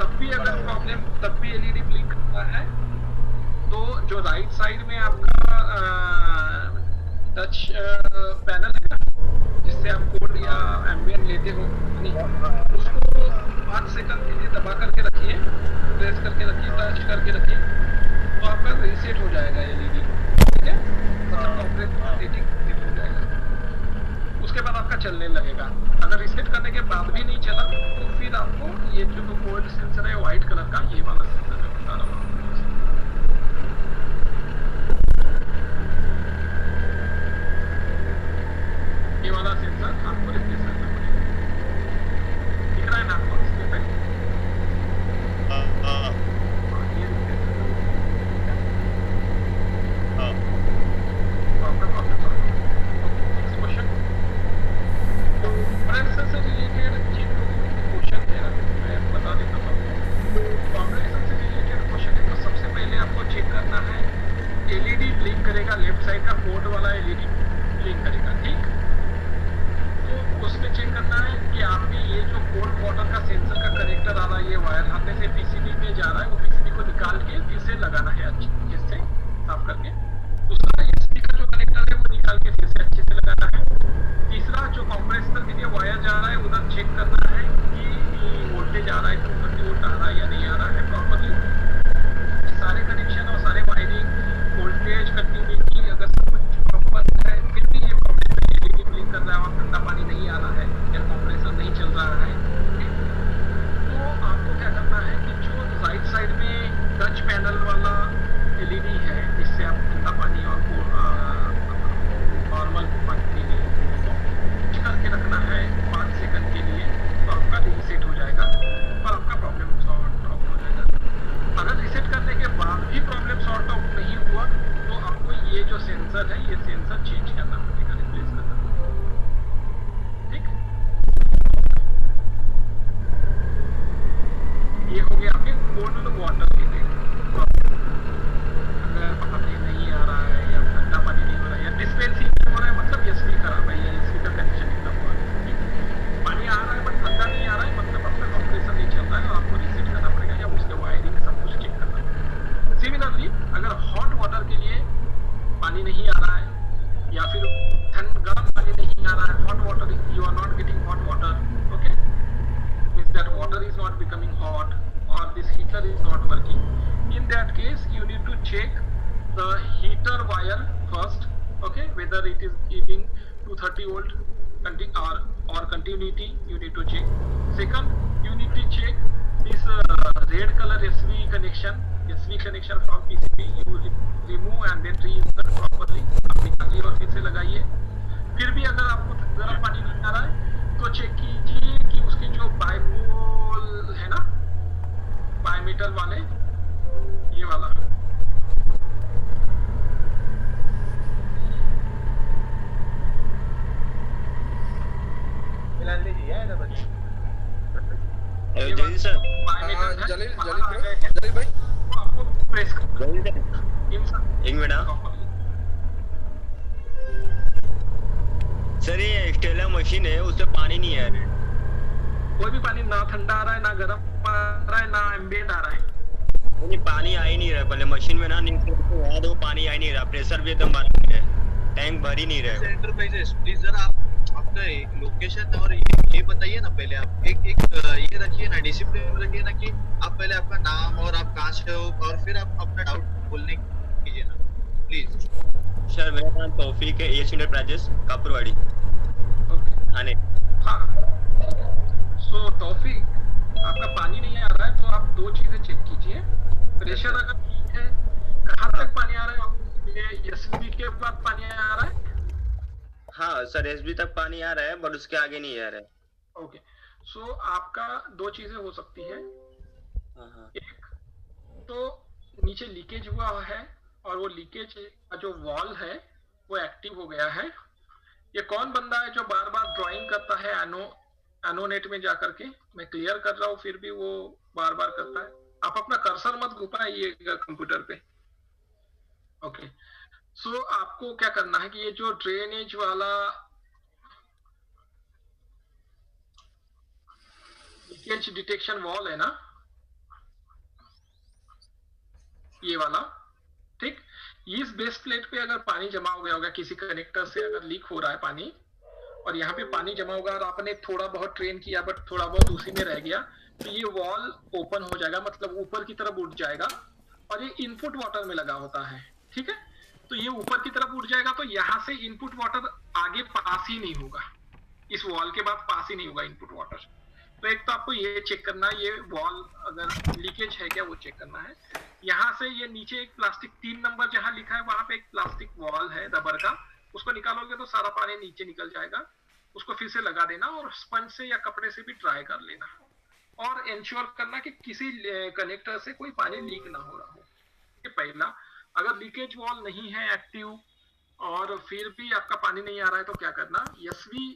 तब भी अगर प्रॉब्लम, तब भी एलईडी ब्लिंक करता है तो जो राइट साइड में आपका टच पैनल है ना, जिससे आप कोल्ड या एम्बियंट लेते हो नहीं, उसको 5 सेकंड के लिए दबा करके रखिए, प्रेस करके रखिए, टच करके रखिए, तो आपका रीसेट हो जाएगा एलईडी। ठीक है, मतलब कंप्रेसर सेटिंग हो जाएगा। उसके बाद आपका चलने लगेगा। अगर रीसेट करने के बाद भी नहीं चला तो फिर आपको ये जो कोल्ड सेंसर है व्हाइट कलर का, ये वाला सेंसर है बता रहा हूँ। ये वाला सेंसर आपको रिप्लेस करना पड़ेगा। दिख रहा है ना आपको स्क्रीन पे? ये replace करना पड़ेगा। तो आपका प्रॉब्लम सॉल्व हो गया। Okay, next question. कंप्रेसर से रिलेटेड जिन लोगों के क्वेश्चन है ना, मैं बता देता हूँ आपको। कंप्रेसर से रिलेटेड क्वेश्चन है तो सबसे पहले आपको चेक करना है एलईडी ब्लिंक करेगा, लेफ्ट साइड का कोड वाला एलईडी ब्लिंक करेगा। ठीक, तो उसमें becoming hot or this heater is not working, in that case you need to check the heater wire first, okay, whether it is giving 230 volt or continuity, you need to check. Second, you need to check this red color SV connection from PCB, you remove and then reinsert properly, आप निकालिए और फिर से लगाइए. फिर भी अगर आपको गर्म पानी नहीं आ रहा है तो चेक कीजिए कि उसके जो बाइपोल है ना, बायमीटर वाले, ये वाला, जलील सर, जलील भाई आपको प्रेस करना है. एक मिनट. सर ये स्टेला मशीन है, उससे पानी नहीं आ रहा है. कोई भी पानी ना ठंडा आ रहा है, ना गर्म आ रहा है, ना एम्बिएंट आ रहा है. नहीं, पानी आ ही नहीं रहा. पहले मशीन में ना नहीं, वो पानी आ ही नहीं रहा. प्रेशर भी एकदम बढ़ है, टैंक भर ही नहीं रहा है. एंटरप्राइजेस प्लीज जरा आप आपका लोकेशन और ये बताइए ना. पहले आप एक ये रखिए ना, डिसिप्लिन रखिए ना कि आप पहले आपका नाम और आप कहाँ से हो और फिर आप अपना डाउट बोलने कीजिए ना प्लीज. सर मेरा नाम तौफीक है, एस एंटरप्राइजेस कापुरवाड़ी. आने हाँ, सो तौफीक, आपका पानी नहीं आ रहा है तो आप दो चीजें चेक कीजिए. प्रेशर अगर ठीक है, कहाँ तक पानी आ रहा है, ये एसबी के बाद पानी आ रहा है? हाँ सर, एसबी तक पानी आ रहा है बट उसके आगे नहीं आ रहा है. ओके, सो आपका दो चीजें हो सकती है. एक तो नीचे लीकेज हुआ है और वो लीकेज का जो वॉल है वो एक्टिव हो गया है. ये कौन बंदा है जो बार बार ड्राइंग करता है एनोनेट में जाकर के? मैं क्लियर कर रहा हूँ फिर भी वो बार बार करता है. आप अपना कर्सर मत घुमाइए कंप्यूटर पे. ओके, सो आपको क्या करना है कि ये जो ड्रेनेज वाला लीकेज डिटेक्शन वॉल है ना, ये वाला, ठीक, इस बेस प्लेट पे अगर पानी जमा हो गया होगा, किसी कनेक्टर से अगर लीक हो रहा है पानी और यहाँ पे पानी जमा होगा और आपने थोड़ा बहुत ट्रेन किया बट थोड़ा बहुत उसी में रह गया, तो ये वॉल ओपन हो जाएगा, मतलब ऊपर की तरफ उठ जाएगा. और ये इनपुट वाटर में लगा होता है, ठीक है, तो ये ऊपर की तरफ उठ जाएगा तो यहाँ से इनपुट वाटर आगे पास ही नहीं होगा, इस वॉल के बाद पास ही नहीं होगा इनपुट वाटर. तो एक तो आपको ये चेक करना है, ये वॉल अगर लीकेज है क्या वो चेक करना है. यहाँ से ये नीचे एक प्लास्टिक 3 नंबर जहाँ लिखा है वहां पे एक प्लास्टिक वॉल है रबर का, उसको निकालोगे तो सारा पानी नीचे निकल जाएगा. उसको फिर से लगा देना और स्पंज से या कपड़े से भी ट्राई कर लेना और इंश्योर करना कि किसी कनेक्टर से कोई पानी लीक ना हो रहा हो. ये पहला. अगर लीकेज वॉल नहीं है एक्टिव और फिर भी आपका पानी नहीं आ रहा है तो क्या करना, एसवी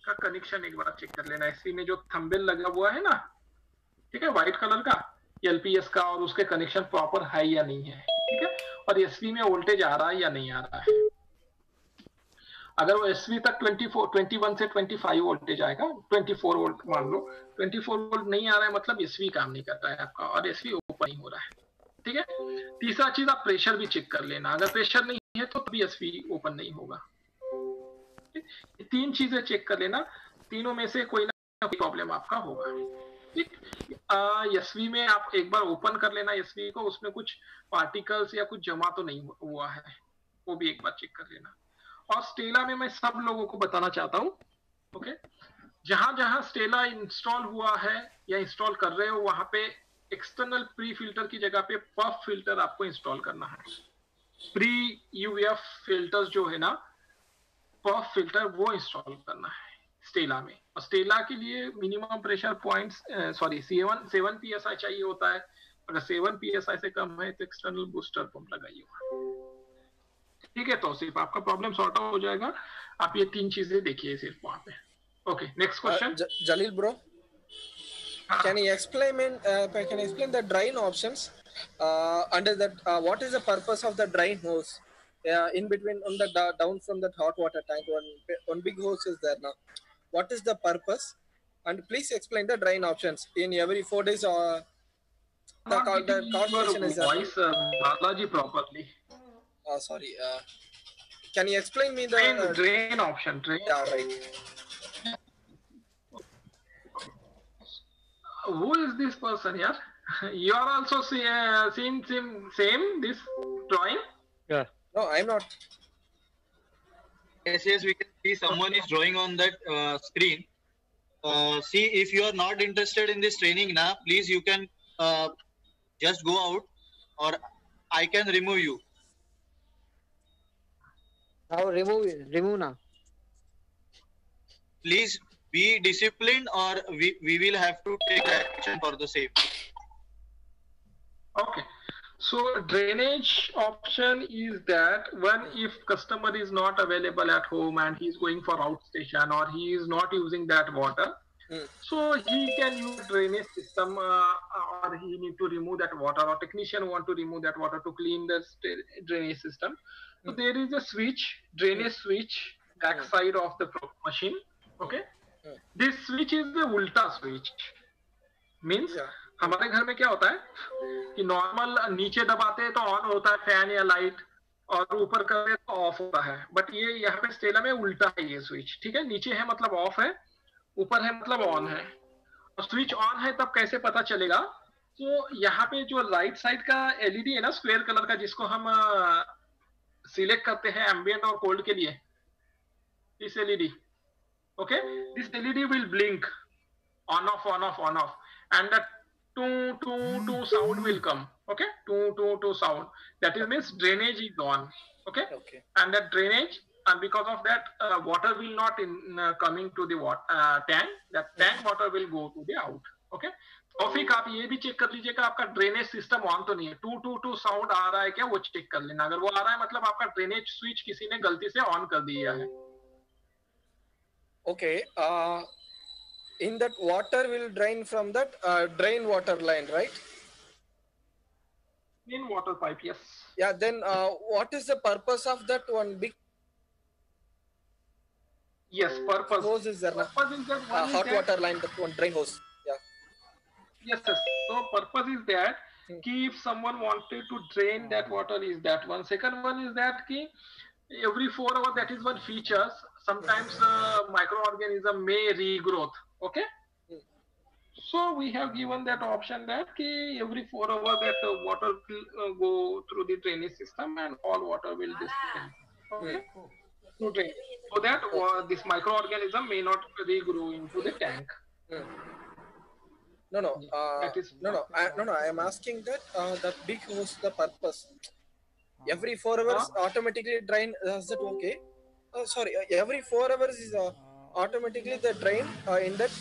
का कनेक्शन एक बार चेक कर लेना. एसवी में जो थंबनेल लगा हुआ है ना, ठीक है, व्हाइट कलर का एलपीएस का, और उसके कनेक्शन प्रॉपर है या नहीं है, ठीक है, और एसवी में वोल्टेज आ रहा है या नहीं आ रहा है. अगर वो एसवी तक 21 से 25 वोल्टेज आएगा, 24 वोल्ट मान लो, 24 वोल्ट नहीं आ रहा है मतलब एसवी काम नहीं कर रहा है आपका और एसवी ओपन नहीं हो रहा है, ठीक है. तीसरा चीज, आप प्रेशर भी चेक कर लेना. अगर प्रेशर नहीं है तो भी एसवी ओपन नहीं होगा. 3 चीजें चेक कर लेना, तीनों में से कोई ना कोई प्रॉब्लम आपका होगा, ठीक. एसवी में आप एक बार ओपन कर लेना एसवी को, उसमें कुछ पार्टिकल्स या कुछ जमा तो नहीं हुआ है, वो भी एक बार चेक कर लेना. और स्टेला में मैं सब लोगों को बताना चाहता हूँ, ओके, जहां जहां स्टेला इंस्टॉल हुआ है या इंस्टॉल कर रहे हो वहां पे एक्सटर्नल प्री फिल्टर की जगह पे पफ फिल्टर आपको इंस्टॉल करना है. प्री यूएफ फिल्टर्स जो है ना, पफ फिल्टर, वो इंस्टॉल करना है स्टेला में. और स्टेला के लिए मिनिमम प्रेशर पॉइंट्स 7 psi चाहिए होता है. अगर 7 psi से कम है तो एक्सटर्नल बूस्टर पंप लगाइए, ठीक है. तो सिर्फ आपका प्रॉब्लम सॉर्ट आउट हो जाएगा. आप ये 3 चीजें देखिए सिर्फ वहां पे. Okay, next question. Jalil bro, can you explain the drain options under that? What is the purpose of the drain hose in between on the down from that hot water tank? One big hose is there now. What is the purpose? And please explain the drain options in every 4 days or the calculation is there. Voice Balaji properly. Sorry. Can you explain me the drain option? Drain. Yeah, right. who is this person here? You are also seeing same this drawing? Yeah. No, I'm not. Yes, we can see someone is drawing on that screen. See, if you are not interested in this training now, please you can just go out, or I can remove you. Now remove now. Please be disciplined, or we will have to take action for the same. Okay. So drainage option is that when if customer is not available at home and he's going for outstation, or he is not using that water, so he can use drainage system, or he need to remove that water, or technician want to remove that water to clean the drainage system. So there is a switch, drainage switch, back side of the machine. Okay. This switch is the ulta switch. Means हमारे घर में क्या होता है कि normal नीचे दबाते हैं तो ऑन होता है फैन या लाइट, और ऊपर करते तो ऑफ होता है, बट ये यहाँ पे स्टेला में उल्टा है ये स्विच। ठीक है, नीचे है मतलब ऑफ है, ऊपर है मतलब ऑन है। और स्विच ऑन है तब कैसे पता चलेगा? तो यहाँ पे जो राइट साइड का एलईडी है ना स्क्वायर कलर का, जिसको हम सिलेक्ट करते हैं एम्बिएंट और कोल्ड के लिए, इस LED, okay, this LED will blink on off on off on off, and the to sound will come. Okay, to sound, that is means drainage is on. Okay, and that drainage, and because of that water will not coming to the tank, that tank water will go to the out. Okay, और फिर आप ये भी check कर लीजिएगा आपका drainage system on तो नहीं है, टू साउंड आ रहा है क्या वो चेक कर लेना। अगर वो आ रहा है मतलब आपका ड्रेनेज स्विच किसी ने गलती से ऑन कर दिया है। Okay, in that water will drain from that drain water line, right? In water pipe, yes. Yeah, then what is the purpose of that one big? Yes, purpose. Hose is there. Purpose is that one hot is water line, that one drain hose. Yeah. Yes, yes. So purpose is that if someone wanted to drain that water is that one. Second one is that every 4 hours, that is one features. Sometimes microorganism may regrowth. Okay. So we have given that option that every 4 hours that water will go through the drainage system and all water will disappear. Okay. To drain, so that this microorganism may not regrow into the tank. No. I am asking that that big hose, the purpose. Every 4 hours automatically drain. Is that okay? Sorry, every 4 hours is automatically the drain in that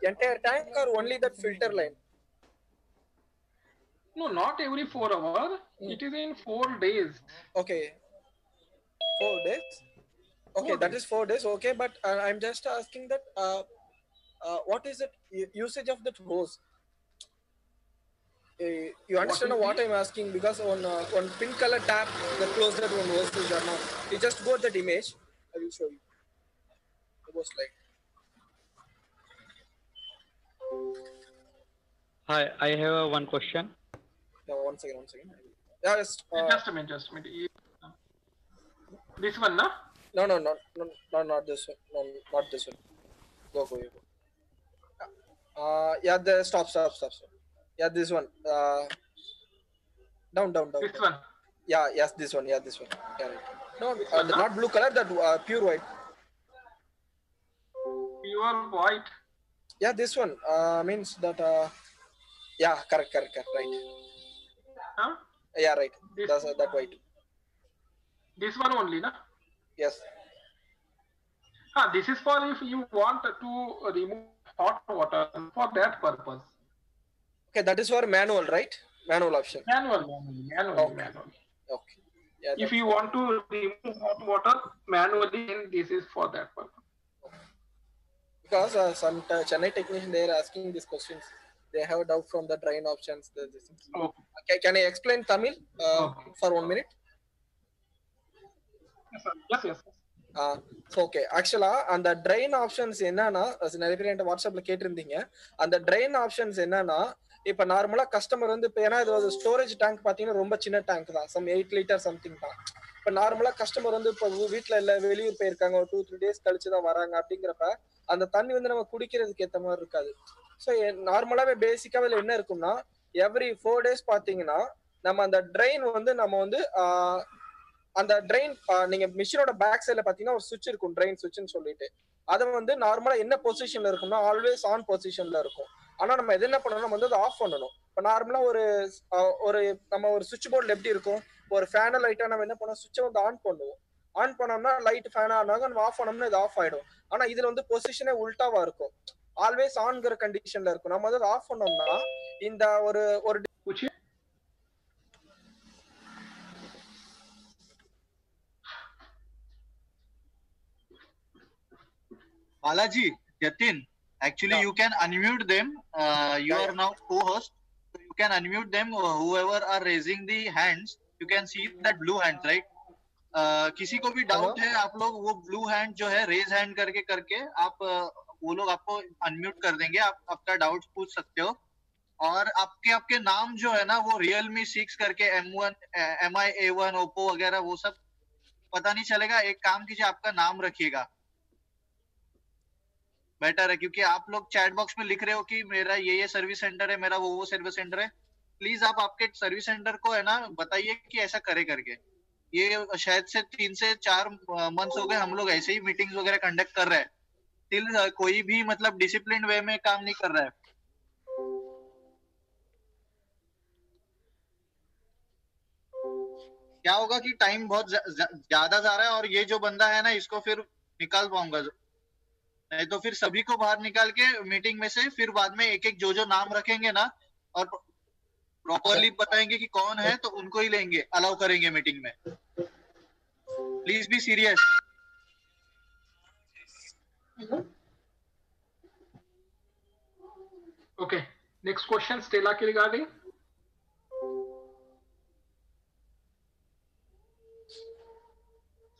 entire tank, or only that filter line? No, not every 4 hours. It is in 4 days. Okay. 4 days. Okay, 4 that days. is 4 days. Okay, but I'm just asking that what is the usage of that hose? You understand what I'm asking? Because on pink color tap, the close that one hose is there now. You just go that image. I will show you. It was like. Hi, I have one question. Yeah, one second. Yeah, Just a minute. This one, na? No, not this one. No, not this one. Go. Yeah, stop. Yeah, this one. Down. This one. Yeah, yes, this one. Yeah, this one. Yeah, right. No, not blue color. That pure white. Pure white. Yeah, this one means that. Yeah, correct. Right. Huh? Yeah, right. This- That's that white. This one only, na? Yes. This is for if you want to remove hot water for that purpose. Okay, that is for manual, right? Manual option. Manual. Okay. Yeah. If you want to remove hot water manually, then this is for that purpose. Because some Chennai technician, they are asking these questions. They have a doubt from the drain options. Okay, can I explain Tamil for 1 minute? Yes. So okay, actually அந்த drain options என்னன்னா நிறைய பேர் என்கிட்ட வாட்ஸ்அப்ல கேட்டிருந்தீங்க. அந்த drain options என்னன்னா இப்ப நார்மலா கஸ்டமர் வந்து இப்ப ஏன்னா இது ஸ்டோரேஜ் டேங்க் பாத்தீங்கன்னா ரொம்ப சின்ன டேங்க் தான், சம் 8 லிட்டர் சம்திங் தான். இப்ப நார்மலா கஸ்டமர் வந்து இப்ப வீட்டுல இல்ல வெளியூர் போயிருக்காங்க, ஒரு 2-3 டேஸ் கழிச்சுதான் வராங்க அப்படிங்கிறப்ப அந்த தண்ணி வந்து நம்ம குடிக்கிறதுக்கு ஏத்த மாதிரி இருக்காது. ஸோ நார்மலாவே பேசிக்காவே என்ன இருக்கும்னா எவ்ரி 4 days பாத்தீங்கன்னா நம்ம அந்த ட்ரெயின் வந்து நம்ம வந்து அந்த ட்ரெயின் நீங்க மிஷினோட பேக் சைட்ல பாத்தீங்கன்னா ஒரு சுவிட்ச் இருக்கும், ட்ரெயின் சுவிட்ச்னு சொல்லிட்டு. அதை வந்து நார்மலா என்ன பொசிஷன்ல இருக்கும்னா ஆல்வேஸ் ஆன் பொசிஷன்ல இருக்கும். ஆனா நம்ம எது என்ன பண்ணணும், நம்ம வந்து அதை ஆஃப் பண்ணணும். இப்போ நார்மலா ஒரு நம்ம ஒரு சுவிட்ச் போர்டில் எப்படி இருக்கும், ஒரு ஃபேனை லைட்டா நம்ம என்ன பண்ணோம், சுவிட்சை வந்து ஆன் பண்ணுவோம். ஆன் பண்ணோம்னா லைட் ஃபேன் ஆனாங்க, நம்ம ஆஃப் பண்ணோம்னா இது ஆஃப் ஆயிடும். ஆனா இதுல வந்து பொசிஷனே உல்டாவா இருக்கும், ஆல்வேஸ் ஆன்ங்கிற கண்டிஷன்ல இருக்கும். நம்ம வந்து ஆஃப் பண்ணோம்னா இந்த ஒரு Balaji, Jatin, actually you can unmute them. You are now co-host, so you can unmute them. Whoever are raising the hands, you can see that blue hands, right? किसी को भी डाउट है, आप लोग वो ब्लू हैंड जो है raise hand करके आप वो लोग आपको अनम्यूट कर देंगे, आप आपका डाउट पूछ सकते हो। और आपके नाम जो है ना वो Realme 6 करके M1 MI A1 Oppo वगैरह वो सब पता नहीं चलेगा। एक काम कीजिए, आपका नाम रखिएगा, बेटर है, क्योंकि आप लोग चैट बॉक्स में लिख रहे हो कि मेरा ये सर्विस सेंटर है, मेरा वो सर्विस सेंटर है। प्लीज आप आपके सर्विस सेंटर को है ना बताइए कि ऐसा करे करके। ये शायद से 3 से 4 मंथ्स हो गए हम लोग ऐसे ही मीटिंग्स वगैरह कंडक्ट कर रहे हैं, स्टिल कोई भी मतलब डिसिप्लिन वे में काम नहीं कर रहा है। क्या होगा कि टाइम बहुत ज्यादा जा रहा है और ये जो बंदा है ना इसको फिर निकाल पाऊंगा, नहीं तो फिर सभी को बाहर निकाल के मीटिंग में से फिर बाद में एक एक जो नाम रखेंगे ना और प्रॉपरली बताएंगे कि कौन है तो उनको ही लेंगे, अलाउ करेंगे मीटिंग में। Please be serious. Okay, next question Stella के रिगार्डिंग।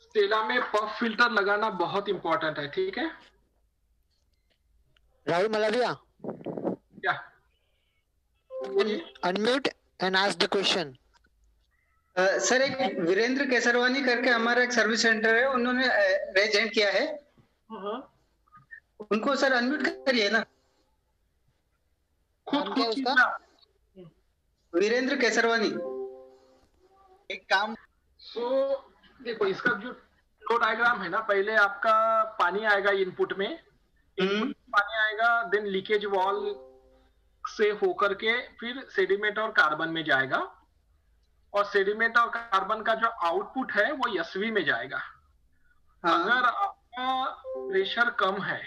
स्टेला में पफ फिल्टर लगाना बहुत इंपॉर्टेंट है, ठीक है। राहुल मलाविया, क्या unmute and ask the question. Sir एक वीरेंद्र केसरवानी करके हमारा एक सर्विस सेंटर है, उन्होंने रेज हैंड किया है, उनको सर अनम्यूट करिए ना। खुद उसका वीरेंद्र केसरवानी। एक काम देखो, इसका जो फ्लो डायग्राम है ना, पहले आपका पानी आएगा इनपुट में, पानी आएगा, देन लीकेज वॉल से होकर के फिर सेडिमेंट और कार्बन में जाएगा, और सेडिमेंट और कार्बन का जो आउटपुट है वो एसवी में जाएगा। अगर आपका प्रेशर कम है,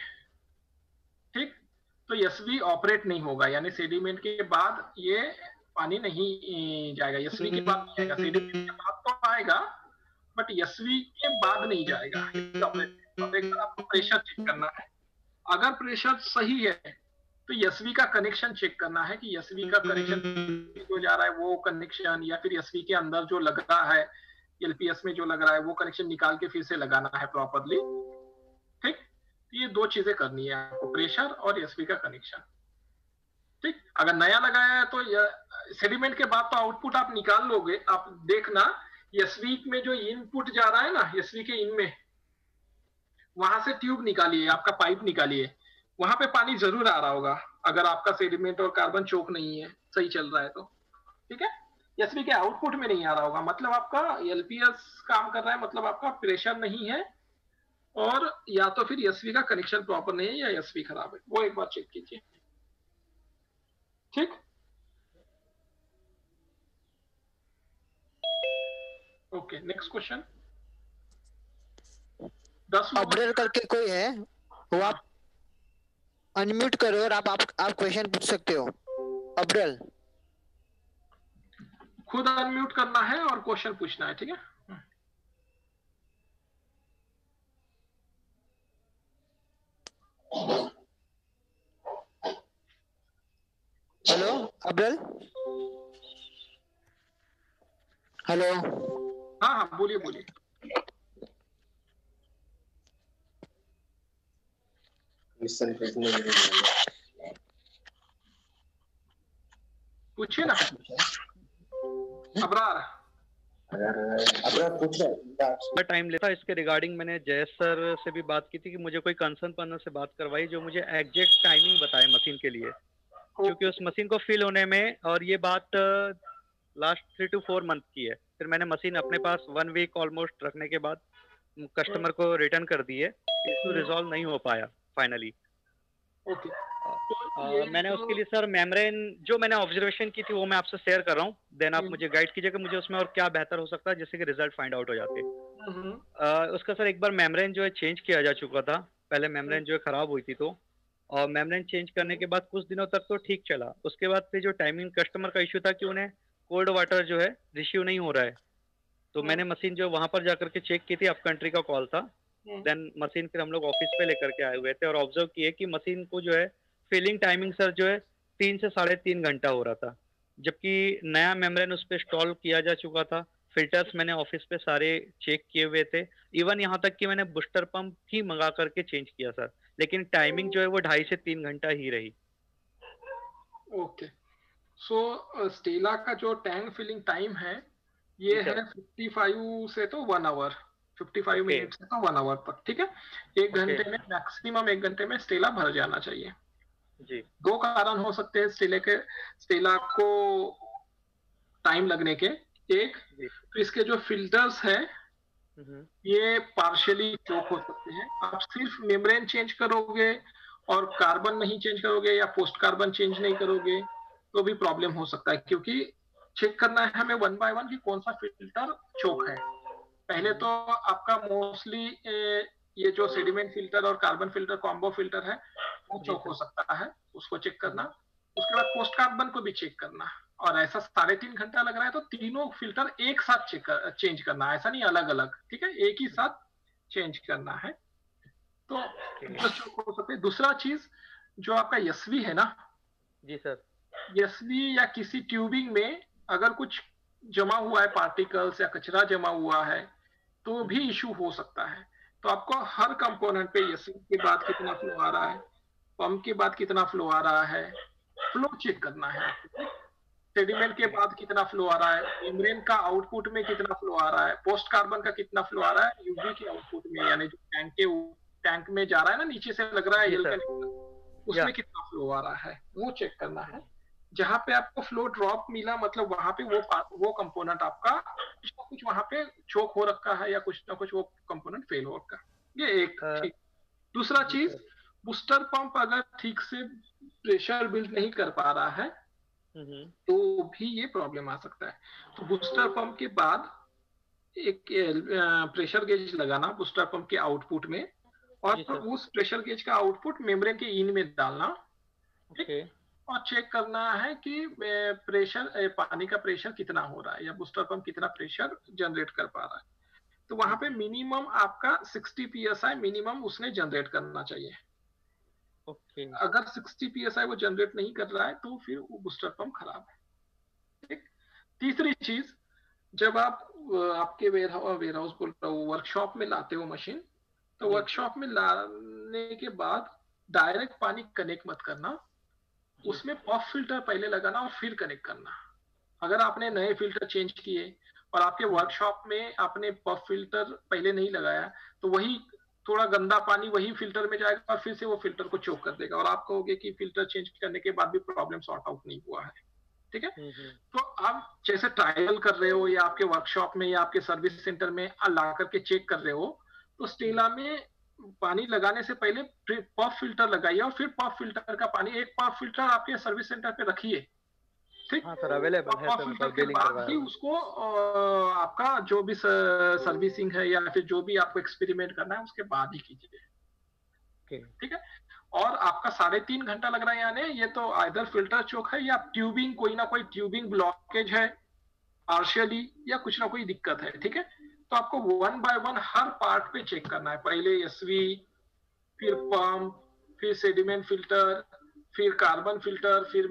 ठीक, तो एसवी ऑपरेट नहीं होगा, यानी सेडिमेंट के बाद ये पानी नहीं जाएगा, एसवी के बाद नहीं आएगा। सेडिमेंट के बाद तो आएगा बट एसवी के बाद नहीं जाएगा। आपको प्रेशर चेक करना है, अगर प्रेशर सही है तो एसवी का कनेक्शन चेक करना है कि एसवी का कनेक्शन जो जा रहा है वो कनेक्शन, या फिर एसवी के अंदर जो लग रहा है एलपीएस में जो लग रहा है वो कनेक्शन निकाल के फिर से लगाना है प्रॉपरली, ठीक। ये दो चीजें करनी है आपको, प्रेशर और एसवी का कनेक्शन, ठीक। अगर नया लगाया है तो सेडिमेंट के बाद तो आउटपुट आप निकाल लोगे। आप देखना एसवी में जो इनपुट जा रहा है ना, एसवी के इनमें, वहां से ट्यूब निकालिए, आपका पाइप निकालिए, वहां पे पानी जरूर आ रहा होगा अगर आपका सेडिमेंट और कार्बन चोक नहीं है, सही चल रहा है तो, ठीक है। एसवी के आउटपुट में नहीं आ रहा होगा, मतलब आपका एलपीएस काम कर रहा है, मतलब आपका प्रेशर नहीं है, और या तो फिर एसवी का कनेक्शन प्रॉपर नहीं है या एसवी खराब है, वो एक बार चेक कीजिए, ठीक। Okay, next question. 10 अपडेट करके कोई है वो आप अनम्यूट करो और आप क्वेश्चन पूछ सकते हो। अब्दुल, खुद अनम्यूट करना है और क्वेश्चन पूछना है, ठीक है। Hello Abdul, hello. हाँ हाँ, बोलिए बोलिए। पूछिए ना अबरार। टाइम लेता इसके रिगार्डिंग मैंने जयेश सर से भी बात की थी कि मुझे कोई कंसर्न पर्सन से बात करवाई जो मुझे एग्जैक्ट टाइमिंग बताए मशीन के लिए, क्योंकि उस मशीन को फिल होने में, और ये बात लास्ट 3 to 4 मंथ की है। फिर मैंने मशीन अपने पास 1 वीक ऑलमोस्ट रखने के बाद कस्टमर को रिटर्न कर दी है, इशू रिजॉल्व नहीं हो पाया फाइनली। ओके मैंने उसके लिए सर मेम्ब्रेन जो मैंने ऑब्जर्वेशन की थी वो मैं आपसे शेयर कर रहा हूँ, देन आप मुझे गाइड कीजिएगा मुझे उसमें और क्या बेहतर हो सकता है जिससे कि रिजल्ट फाइंड आउट हो जाते। उसका सर एक बार मेम्ब्रेन जो है चेंज किया जा चुका था, पहले मेम्ब्रेन जो है खराब हुई थी तो, और मेम्ब्रेन चेंज करने के बाद कुछ दिनों तक तो ठीक चला। उसके बाद फिर जो टाइमिंग कस्टमर का इशू था कि उन्हें कोल्ड वाटर जो है रिसीव नहीं हो रहा है, तो मैंने मशीन जो वहां पर जाकर के चेक की थी, अप कंट्री का कॉल था, देन मशीन फिर हम लोग ऑफिस पे लेकर के आए हुए थे और ऑब्जर्व किए कि मशीन को जो है फिलिंग टाइमिंग सर जो है 3 से 3.5 घंटा हो रहा था, जबकि नया मेम्ब्रेन उस पर इंस्टॉल किया जा चुका था। फिल्टर्स मैंने ऑफिस पे सारे चेक किए हुए थे, इवन यहाँ तक कि मैंने बूस्टर पंप ही मंगा करके चेंज किया सर, लेकिन टाइमिंग जो है वो 2.5 से 3 घंटा ही रही। ओके सो स्टेला का जो टैंक फिलिंग टाइम है ये है 55 से तो 1 आवर, 55 मिनट से तो 1 आवर तक, ठीक है। 1 घंटे में मैक्सिमम 1 घंटे में स्टेला भर जाना चाहिए जी। 2 कारण हो सकते हैं स्टेला को टाइम लगने के। एक तो इसके जो फिल्टर्स हैं ये पार्शियली चोक हो सकते हैं। आप सिर्फ मेम्ब्रेन चेंज करोगे और कार्बन नहीं चेंज करोगे या पोस्ट कार्बन चेंज नहीं करोगे तो भी प्रॉब्लम हो सकता है, क्योंकि चेक करना है हमें 1 by 1 कि कौन सा फिल्टर चोक है। पहले तो आपका मोस्टली ये जो सेडिमेंट फिल्टर और कार्बन फिल्टर कॉम्बो फिल्टर है वो चोक हो सकता है, उसको चेक करना। उसके बाद पोस्ट कार्बन को भी चेक करना, और ऐसा 3.5 घंटा लग रहा है तो तीनों फिल्टर एक साथ चेंज करना है, ऐसा नहीं अलग अलग, ठीक है, एक ही साथ चेंज करना है तो चोक हो सकते हैं। दूसरा चीज जो आपका एसवी है ना जी सर, एसवी या किसी ट्यूबिंग में अगर कुछ जमा हुआ है पार्टिकल्स या कचरा जमा हुआ है तो भी इशू हो सकता है। तो आपको हर कंपोनेंट पे एसवी के बाद कितना फ्लो आ रहा है, पंप के बाद कितना फ्लो आ रहा है, फ्लो चेक करना है। सेडिमेंट के बाद कितना फ्लो आ रहा है, मेम्ब्रेन का आउटपुट में कितना फ्लो आ रहा है, पोस्ट कार्बन का कितना फ्लो आ रहा है, यूवी के आउटपुट में यानी जो टैंक में जा रहा है ना, नीचे से लग रहा है उसमें कितना फ्लो आ रहा है वो चेक करना है। जहां पे आपको फ्लो ड्रॉप मिला मतलब वहां पे वो कंपोनेंट आपका कुछ ना कुछ वहां पे चोक हो रखा है या कुछ ना कुछ वो कंपोनेंट फेल हो रखा है। ये एक ठीक। दूसरा चीज बूस्टर पंप अगर ठीक से प्रेशर बिल्ड नहीं कर पा रहा है तो भी ये प्रॉब्लम आ सकता है। तो बूस्टर पंप के बाद एक प्रेशर गेज लगाना बूस्टर पंप के आउटपुट में, और उस प्रेशर गेज का आउटपुट मेम्ब्रेन के इन में डालना, ठीक, और चेक करना है कि प्रेशर पानी का प्रेशर कितना हो रहा है या बूस्टर पंप कितना प्रेशर जनरेट कर पा रहा है। तो वहां पे मिनिमम आपका 60 psi मिनिमम उसने जनरेट करना चाहिए। अगर 60 psi वो जनरेट नहीं कर रहा है तो फिर वो बूस्टर पंप खराब है, ठीक। तीसरी चीज, जब आप आपके वेयरहाउस बोल रहा हूँ वर्कशॉप में लाते हो मशीन, तो वर्कशॉप में लाने के बाद डायरेक्ट पानी कनेक्ट मत करना, उसमें पफ फिल्टर पहले लगाना और फिर कनेक्ट करना। अगर आपने नए फिल्टर चेंज किए और आपके वर्कशॉप में आपने पफ फिल्टर पहले नहीं लगाया तो वही थोड़ा गंदा पानी वही फिल्टर में जाएगा और फिर से वो फिल्टर को चोक कर देगा और आप कहोगे कि फिल्टर चेंज करने के बाद भी प्रॉब्लम सॉर्ट आउट नहीं हुआ है, ठीक है। तो आप जैसे ट्रायल कर रहे हो या आपके वर्कशॉप में या आपके सर्विस सेंटर में ला करके चेक कर रहे हो, तो स्टेला में पानी लगाने से पहले पफ फिल्टर लगाइए और फिर पफ फिल्टर का पानी, एक पफ फिल्टर आपके सर्विस सेंटर पे रखिए, ठीक। हाँ सर, अवेलेबल है सर, फिल्टर के बाद ही उसको आपका जो भी सर्विसिंग है या फिर जो भी आपको एक्सपेरिमेंट करना है उसके बाद ही कीजिए, ठीक है। और आपका 3.5 घंटा लग रहा है यानी ये तो आइदर फिल्टर चोक है या ट्यूबिंग, कोई ना कोई ट्यूबिंग ब्लॉकेज है पार्शियली या कुछ ना कोई दिक्कत है, ठीक है। तो आपको 1 by 1 हर पार्ट पे चेक करना है, पहले एसवी, फिर पंप, फिर सेडिमेंट फिल्टर, फिर कार्बन फिल्टर, फिर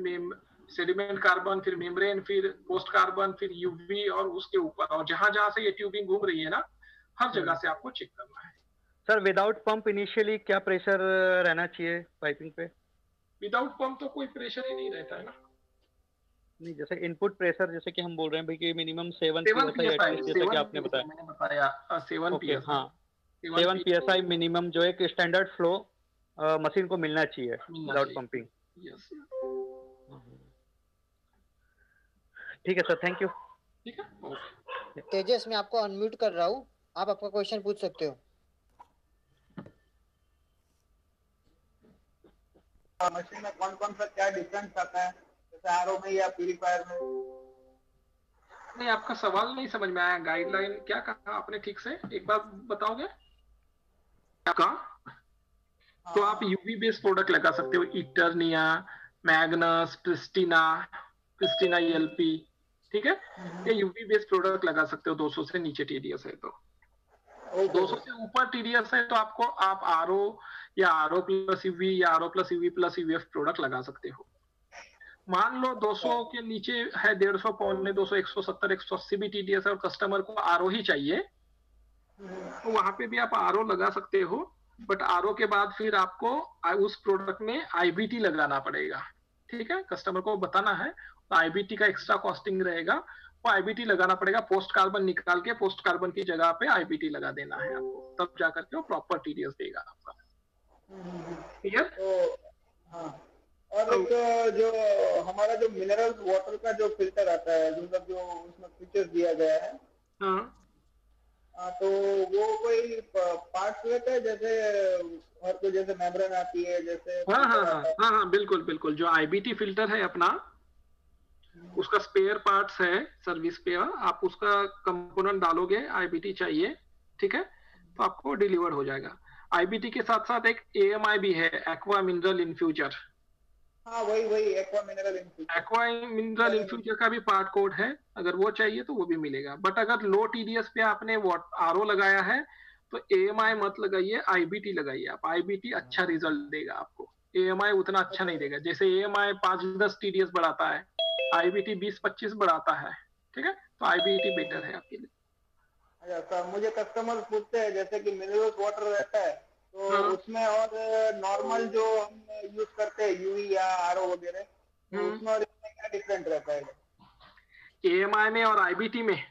सेडिमेंट कार्बन, फिर मेम्ब्रेन, फिर पोस्ट कार्बन, फिर यूवी, और उसके ऊपर और जहां जहां से ये ट्यूबिंग घूम रही है ना हर जगह से आपको चेक करना है। सर विदाउट पंप इनिशियली क्या प्रेशर रहना चाहिए पाइपिंग पे? विदाउट पंप तो कोई प्रेशर ही नहीं रहता है ना। नहीं, जैसे इनपुट प्रेशर जैसे कि हम बोल रहे हैं भाई कि मिनिमम 7 7 psi psi, जैसे कि आपने बताया। मैंने बताया 7 ओके, psi। हाँ 7 psi मिनिमम जो एक स्टैंडर्ड फ्लो मशीन को मिलना चाहिए विदाउट पंपिंग। यस, ठीक है सर, थैंक यू। ठीक है, तेजस मैं आपको अनम्यूट कर रहा हूँ, आप आपका क्वेश्चन पूछ सकते हो। मशीन में कौन कौन सा क्या डिफरेंस आता है, जैसे आरओ में या प्यूरिफायर में? नहीं, आपका सवाल नहीं समझ में आया। गाइडलाइन क्या कहा आपने ठीक से, एक बार बताओगे आपका? तो आप यूवी बेस्ड प्रोडक्ट लगा सकते हो, इटर्निया, मैग्नस, प्रिस्टिना एलपी, ठीक है, ये यूवी बेस्ड प्रोडक्ट लगा सकते हो। 200 से नीचे टीडीएस है तो, 200 से ऊपर टीडीएस है तो आप आरओ या आरओ प्लस यूवी या RO plus UV plus UVF product लगा सकते हो। मान लो 200 के नीचे है, 150, पौने 200, 170, 180 भी टीडीएस है और कस्टमर को आरओ ही चाहिए, तो वहां पे भी आप आरओ लगा सकते हो। बट आरओ के बाद फिर आपको उस प्रोडक्ट में आईबीटी लगाना पड़ेगा, ठीक है, कस्टमर को बताना है, तो आईबीटी का एक्स्ट्रा कॉस्टिंग रहेगा, वो आईबीटी लगाना पड़ेगा। पोस्ट कार्बन निकाल के पोस्ट कार्बन की जगह पे आईबीटी लगा देना है आपको, तब जाकर के वो प्रॉपर टीडीएस देगा आपका। क्लियर? हाँ, और एक जो हमारा जो मिनरल वाटर का जो फिल्टर आता है, मतलब जो उसमें फीचर्स दिया गया है, तो वो कोई पार्ट्स रहता है जैसे, और कोई जैसे मेम्ब्रेन आती है जैसे? हाँ, बिल्कुल। जो आईबीटी फिल्टर है अपना, उसका स्पेयर पार्ट्स है, सर्विस स्पेयर, आप उसका कंपोनेंट डालोगे, आईबीटी चाहिए, ठीक है, तो आपको डिलीवर हो जाएगा। आईबीटी के साथ साथ एक एएमआई भी है, एक्वा मिनरल इन्फ्यूजर। हाँ, वही एक्वा मिनरल इन्फ्यूजर का भी पार्ट कोड है, अगर वो चाहिए तो वो भी मिलेगा। बट अगर लो टीडीएस पे आपने आरओ लगाया है तो एएमआई मत लगाइए, आईबीटी लगाइए आप। आईबीटी अच्छा रिजल्ट देगा आपको, एएमआई उतना अच्छा नहीं देगा। जैसे एएमआई 5-10 टीडीएस बढ़ाता है, आईबीटी 20-25 बढ़ाता है, ठीक है, तो आईबीटी बेटर है आपके लिए। अच्छा सर, मुझे कस्टमर पूछते हैं जैसे कि मिनरल वाटर रहता है तो उसमें और नॉर्मल जो हम यूज करते हैं यूवी या आरओ वगैरह, तो उसमें और इसमें क्या डिफरेंट रहता है? एएमआई में और आईबीटी में?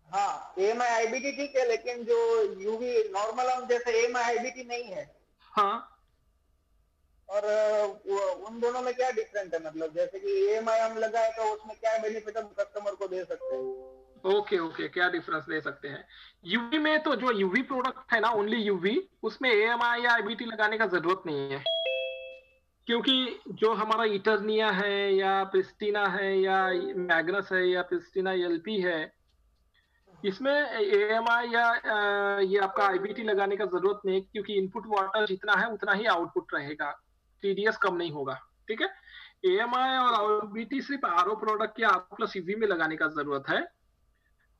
हाँ, एएमआई आईबीटी ठीक है, लेकिन जो यूवी नॉर्मल हम जैसे एएमआई आईबीटी नहीं है, हाँ, और उन दोनों में क्या डिफरेंट है? मतलब जैसे कि एएमआई हम लगाए तो उसमें क्या बेनिफिट हम कस्टमर को दे सकते हैं? ओके, क्या डिफरेंस दे सकते हैं? यूवी में तो जो यूवी प्रोडक्ट है ना, ओनली यूवी, उसमें एएमआई या आईबीटी लगाने का जरूरत नहीं है, क्योंकि जो हमारा इटर्निया है या प्रिस्टिना है या मैग्नस है या प्रिस्टिना एलपी है, इसमें एएमआई या ये आपका आईबीटी लगाने का जरूरत नहीं, क्योंकि इनपुट वाटर जितना है उतना ही आउटपुट रहेगा, टीडीएस कम नहीं होगा, ठीक है। एएमआई और आईबीटी सिर्फ आरओ प्रोडक्ट के आरओ प्लस यूवी में लगाने का जरूरत है।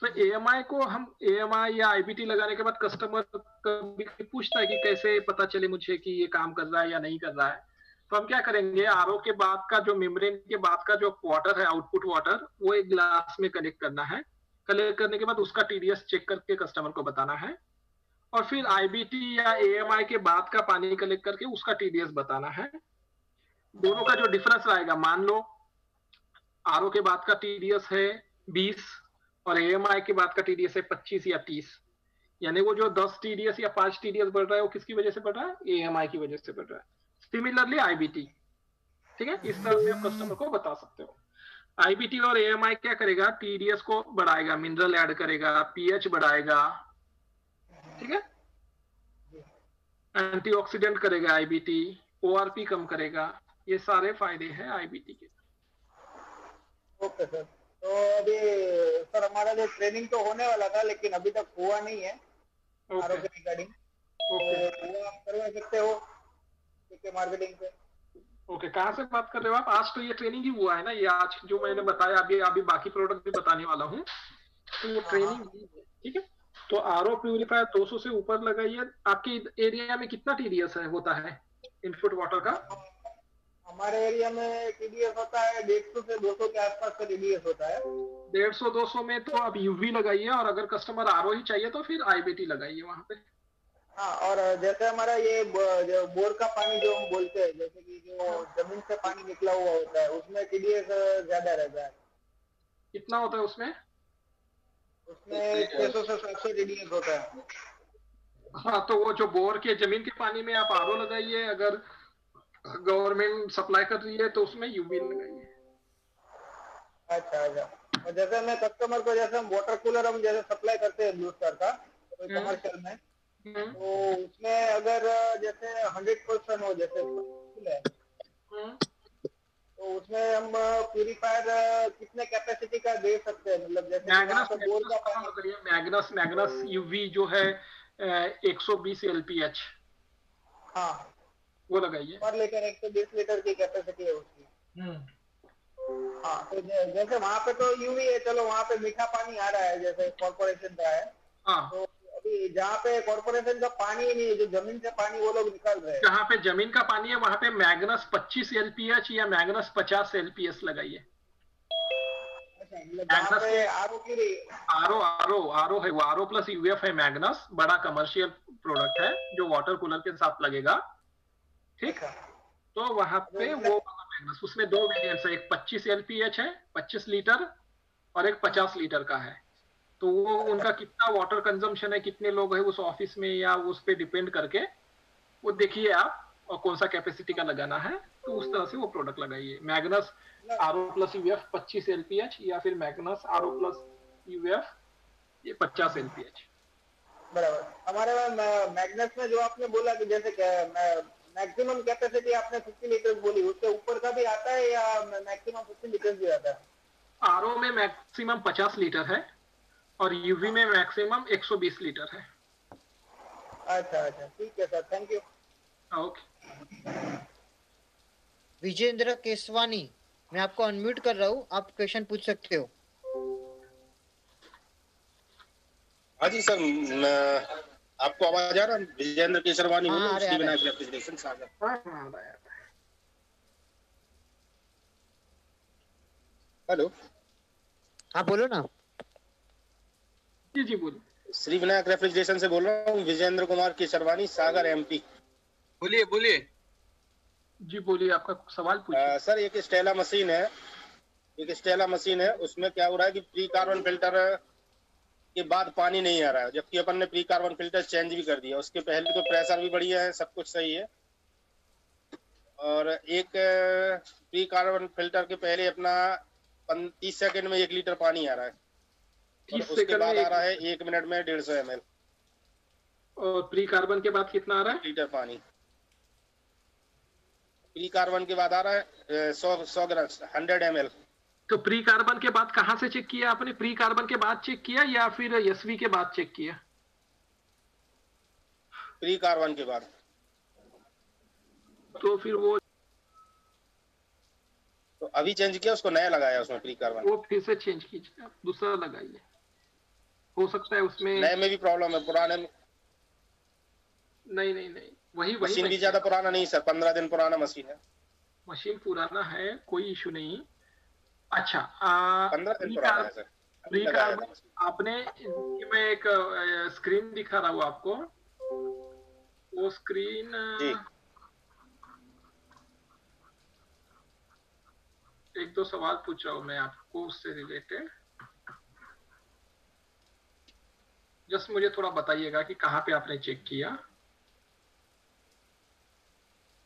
तो एएमआई को हम एएमआई या आईबीटी लगाने के बाद कस्टमर कभी पूछता है कि कैसे पता चले मुझे कि ये काम कर रहा है या नहीं कर रहा है, तो हम क्या करेंगे, आरओ के बाद का जो मेम्ब्रेन के बाद का जो वाटर है, आउटपुट वाटर, वो एक ग्लास में कनेक्ट करना है। कलेक्ट करने के बाद उसका टीडीएस चेक करके कस्टमर को बताना है, और फिर आईबीटी या एएमआई के बाद का पानी कलेक्ट करके उसका टीडीएस बताना है। दोनों का जो डिफरेंस आएगा, मान लो आरओ के बाद का टीडीएस है 20 और एएमआई के बाद का टीडीएस है 25 या 30, यानी वो जो 10 टीडीएस या 5 टीडीएस बढ़ रहा है वो किसकी वजह से बढ़ रहा है? एएमआई की वजह से बढ़ रहा है। सिमिलरली आईबीटी, ठीक है, इस तरह से आप कस्टमर को बता सकते हो। आईबीटी और एएमआई क्या करेगा, टीडीएस को बढ़ाएगा, मिनरल ऐड करेगा, पीएच बढ़ाएगा, ठीक है, एंटीऑक्सीडेंट करेगा आईबीटी, ओआरपी कम करेगा, ये सारे फायदे हैं आईबीटी के। ओके सर, तो अभी सर हमारा जो ट्रेनिंग तो होने वाला था लेकिन अभी तक हुआ नहीं है आरओ के रिगार्डिंग, तो वो आप करवा सकते हो मार्केटिंग पे? ओके, कहाँ से बात कर रहे हो आप? आज तो ये ट्रेनिंग ही हुआ है ना, ये आज जो मैंने बताया, अभी बाकी प्रोडक्ट भी बताने वाला हूँ, तो ये ट्रेनिंग ही है, ठीक है। तो आरओ प्यूरिफायर 200 से ऊपर लगाइए। आपके एरिया में कितना टीडीएस होता है इनपुट वाटर का? हमारे एरिया में टीडीएस होता है 150 से 200 के आसपास का टीडीएस होता है। 150-200 में तो आप यूवी लगाइए, और अगर कस्टमर आरओ ही चाहिए तो फिर आईबीटी लगाइए वहां पे। हाँ, और जैसे हमारा ये जो बोर का पानी जो हम बोलते हैं, जैसे कि जो जमीन से पानी निकला हुआ होता है, उसमें टीडीएस ज्यादा रहता है। कितना होता है उसमें? उसमें 600 से 700 टीडीएस होता है। हाँ, तो वो जो बोर के जमीन के पानी में आप आरओ लगाइए, अगर गवर्नमेंट सप्लाई कर रही है तो उसमें यूबी लगाइए। अच्छा अच्छा। और जैसे मैं कस्टमर को, जैसे हम वाटर कूलर हम जैसे सप्लाई करते हैं ब्लू स्टार का कोई कमर्शियल में, तो उसमें अगर जैसे 100% हो, जैसे है, तो उसमें हम प्यूरिफायर कितने कैपेसिटी का दे सकते हैं? मतलब जैसे बोर का पानी, मैग्नस यूवी जो है 120 LPH, हाँ वो लगाइए। पर लीटर 120 लीटर की कैपेसिटी है उसकी। हाँ, तो जैसे वहाँ पे तो यूवी है, चलो वहाँ पे मीठा पानी आ रहा है जैसे कॉर्पोरेशन का है। हाँ। तो अभी जहाँ पे कॉर्पोरेशन का पानी ही नहीं है, जो जमीन से पानी वो लोग निकाल रहे हैं, जहाँ पे जमीन का पानी है वहाँ पे मैग्नस 25 LPH या मैग्नस 50 LPS लगाइए। आरो है, वो आरो प्लस यूएफ है। मैग्नस बड़ा कमर्शियल प्रोडक्ट है जो वाटर कूलर के साथ लगेगा, ठीक है। तो वहां पे वो मैग्नस, उसमें दो वेरिएंट्स है, एक 25 LPH है 25 लीटर, और एक 50 लीटर का है। तो वो उनका कितना वाटर कंजम्पशन है, कितने लोग हैं उस ऑफिस में, या उस पे डिपेंड करके वो देखिए आप, और कौन सा कैपेसिटी का लगाना है, तो उस तरह से वो प्रोडक्ट लगाइए। Magnus RO plus UF 25 LPH, या फिर मैग्नस आरओ प्लस यूएफ ये 50 LPH। बराबर। हमारे मैग्नस में जो आपने बोला कि जैसे मैक्सिमम कैपेसिटी आपने 50 लीटर बोली, उससे ऊपर का भी आता है या मैक्सिमम 50 लीटर भी आता है? आरओ में मैक्सिमम 50 लीटर है और यूवी में मैक्सिमम 120 लीटर है। अच्छा अच्छा, ठीक है sir, thank you. Okay. Vijendra Keswani, मैं आपको अनम्यूट कर रहा हूँ, आप क्वेश्चन पूछ सकते हो। हाँ जी सर, आपको आवाज आ रहा है? विजेंद्र केसरवानी, श्री विनायक रेफ्रिजरेशन सागर। हेलो, हाँ बोलो ना। जी जी बोलो। श्री विनायक रेफ्रिजरेशन से बोल रहा हूँ, विजेंद्र कुमार केसरवानी, सागर MP। बोलिए बोलिए। जी बोलिए, आपका सवाल पूछिए। सर एक स्टेला मशीन है, उसमें क्या हो रहा है कि प्री कार्बन फिल्टर के बाद पानी नहीं आ रहा है, जबकि अपन ने प्री कार्बन फिल्टर चेंज भी कर दिया। उसके पहले तो प्रेशर भी बढ़िया है, सब कुछ सही है, और एक प्री कार्बन फिल्टर के पहले अपना 30 सेकंड में 1 लीटर पानी आ रहा है, और उसके बाद आ रहा है 1 मिनट में 150 ml। और प्री कार्बन के बाद कितना आ रहा है? लीटर पानी प्री कार्बन के बाद आ रहा है 100 ग्राम 100 ml। तो प्री कार्बन के बाद कहाँ से चेक किया आपने? प्री कार्बन के बाद चेक किया या फिर एसवी के बाद चेक किया? प्री कार्बन के बाद। तो फिर वो तो अभी चेंज किया, उसको नया लगाया उसमें प्री कार्बन। वो फिर से चेंज कीजिए, दूसरा लगाइए। हो सकता है उसमें नए में भी प्रॉब्लम है, पुराने में नहीं, वही मशीन भी ज्यादा पुराना नहीं सर, 15 दिन पुराना मशीन है। मशीन पुराना है, कोई इशू नहीं। अच्छा, 15 दिन पुराना है सर। प्री कार्बन आपने, मैं एक स्क्रीन दिखा रहा हूँ आपको, वो स्क्रीन एक दो सवाल पूछ रहा हूँ मैं आपको उससे रिलेटेड, जस्ट मुझे थोड़ा बताइएगा कि कहाँ पे आपने चेक किया।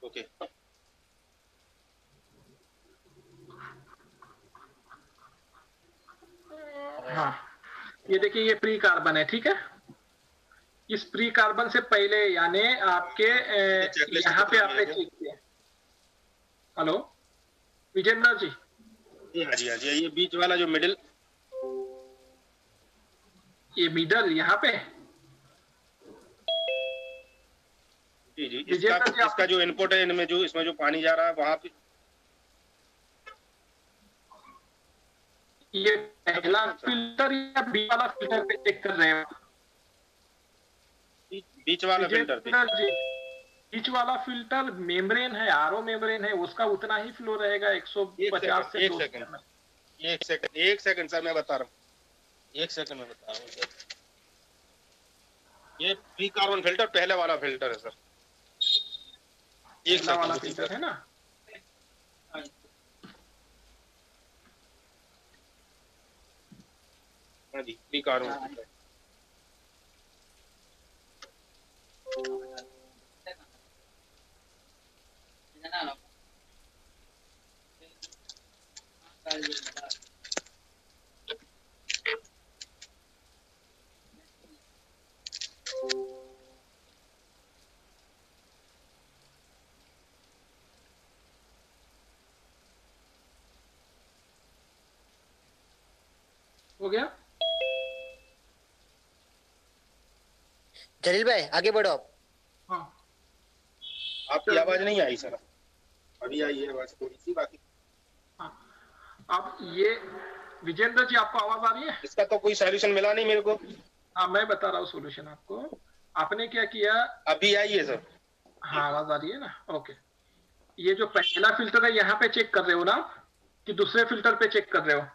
ओके। हाँ, ये देखिए, ये प्री कार्बन है, ठीक है। इस प्री कार्बन से पहले यानी आपके यहाँ पे आपने चेक किया। हेलो विजेंद्र जी। हाँ जी, ये बीच वाला जो मिडिल, ये मिडल यहाँ पे जी इसका जो इनपुट है, इनमें जो इसमें जो पानी जा रहा है वहां पे ये पहला फिल्टर या बीच वाला फिल्टर पे चेक कर रहे हैं? बीच वाला फिल्टर पे। बीच वाला फिल्टर मेम्ब्रेन है, आरओ मेम्ब्रेन है, उसका उतना ही फ्लो रहेगा 150 से 200। एक सेकंड सर, मैं बता रहा हूँ, 1 सेकंड में बता रहा हूँ। ये प्री कार्बन फिल्टर पहले वाला फिल्टर है सर। एक वाला फिल्टर है ना। हाँ जी, प्री कार्बन। हो गया। जलील भाई आगे बढ़ो आप। हाँ आपकी आवाज नहीं आई सर, अभी आई है आवाज थोड़ी सी बाकी। अब ये विजेंद्र जी आपको आवाज आ रही है? इसका तो कोई सॉल्यूशन मिला नहीं मेरे को। हाँ मैं बता रहा हूँ सोल्यूशन आपको। आपने क्या किया? अभी आई है सर। हाँ आवाज आ रही है ना, ओके। ये जो पहला फिल्टर है यहाँ पे चेक कर रहे हो ना कि दूसरे फिल्टर पे चेक कर रहे हो?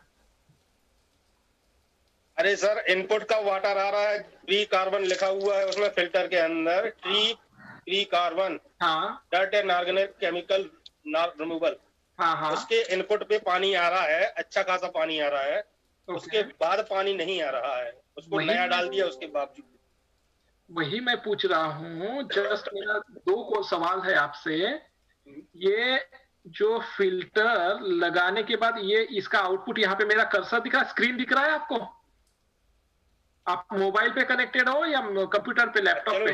अरे सर इनपुट का वाटर आ रहा है, ट्री कार्बन लिखा हुआ है उसमें फिल्टर के अंदर, ट्री कार्बन। हाँ। Dirt and organic chemical removal. हाँ। उसके इनपुट पे पानी आ रहा है, अच्छा खासा पानी आ रहा है। उसके बाद पानी नहीं आ रहा है, उसको नया डाल दिया उसके बावजूद। वही मैं पूछ रहा हूँ, जस्ट मेरा दो सवाल है आपसे। ये जो फिल्टर लगाने के बाद ये इसका आउटपुट यहाँ पे मेरा कर्सर दिख रहा है, स्क्रीन दिख रहा है आपको? आप मोबाइल पे कनेक्टेड हो या कंप्यूटर पे, लैपटॉप पे?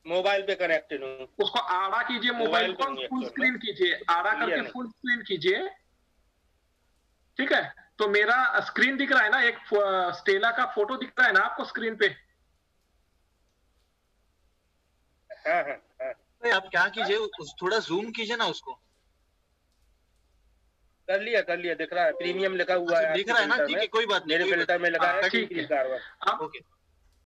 मोबाइल पे कनेक्टेड हूँ। उसको आड़ा कीजिए, मोबाइल को फुल स्क्रीन कीजिए, आड़ा करके फुल स्क्रीन कीजिए, ठीक है? तो मेरा स्क्रीन दिख रहा है ना, एक स्टेला का फोटो दिख रहा है ना आपको स्क्रीन पे? आप क्या कीजिए, थोड़ा जूम कीजिए ना उसको। कर लिया दिख रहा है, प्रीमियम लिखा हुआ है। दिख रहा है ना, ठीक है कोई बात नहीं। मेरे फिल्टर में लगा है। ठीक है। अब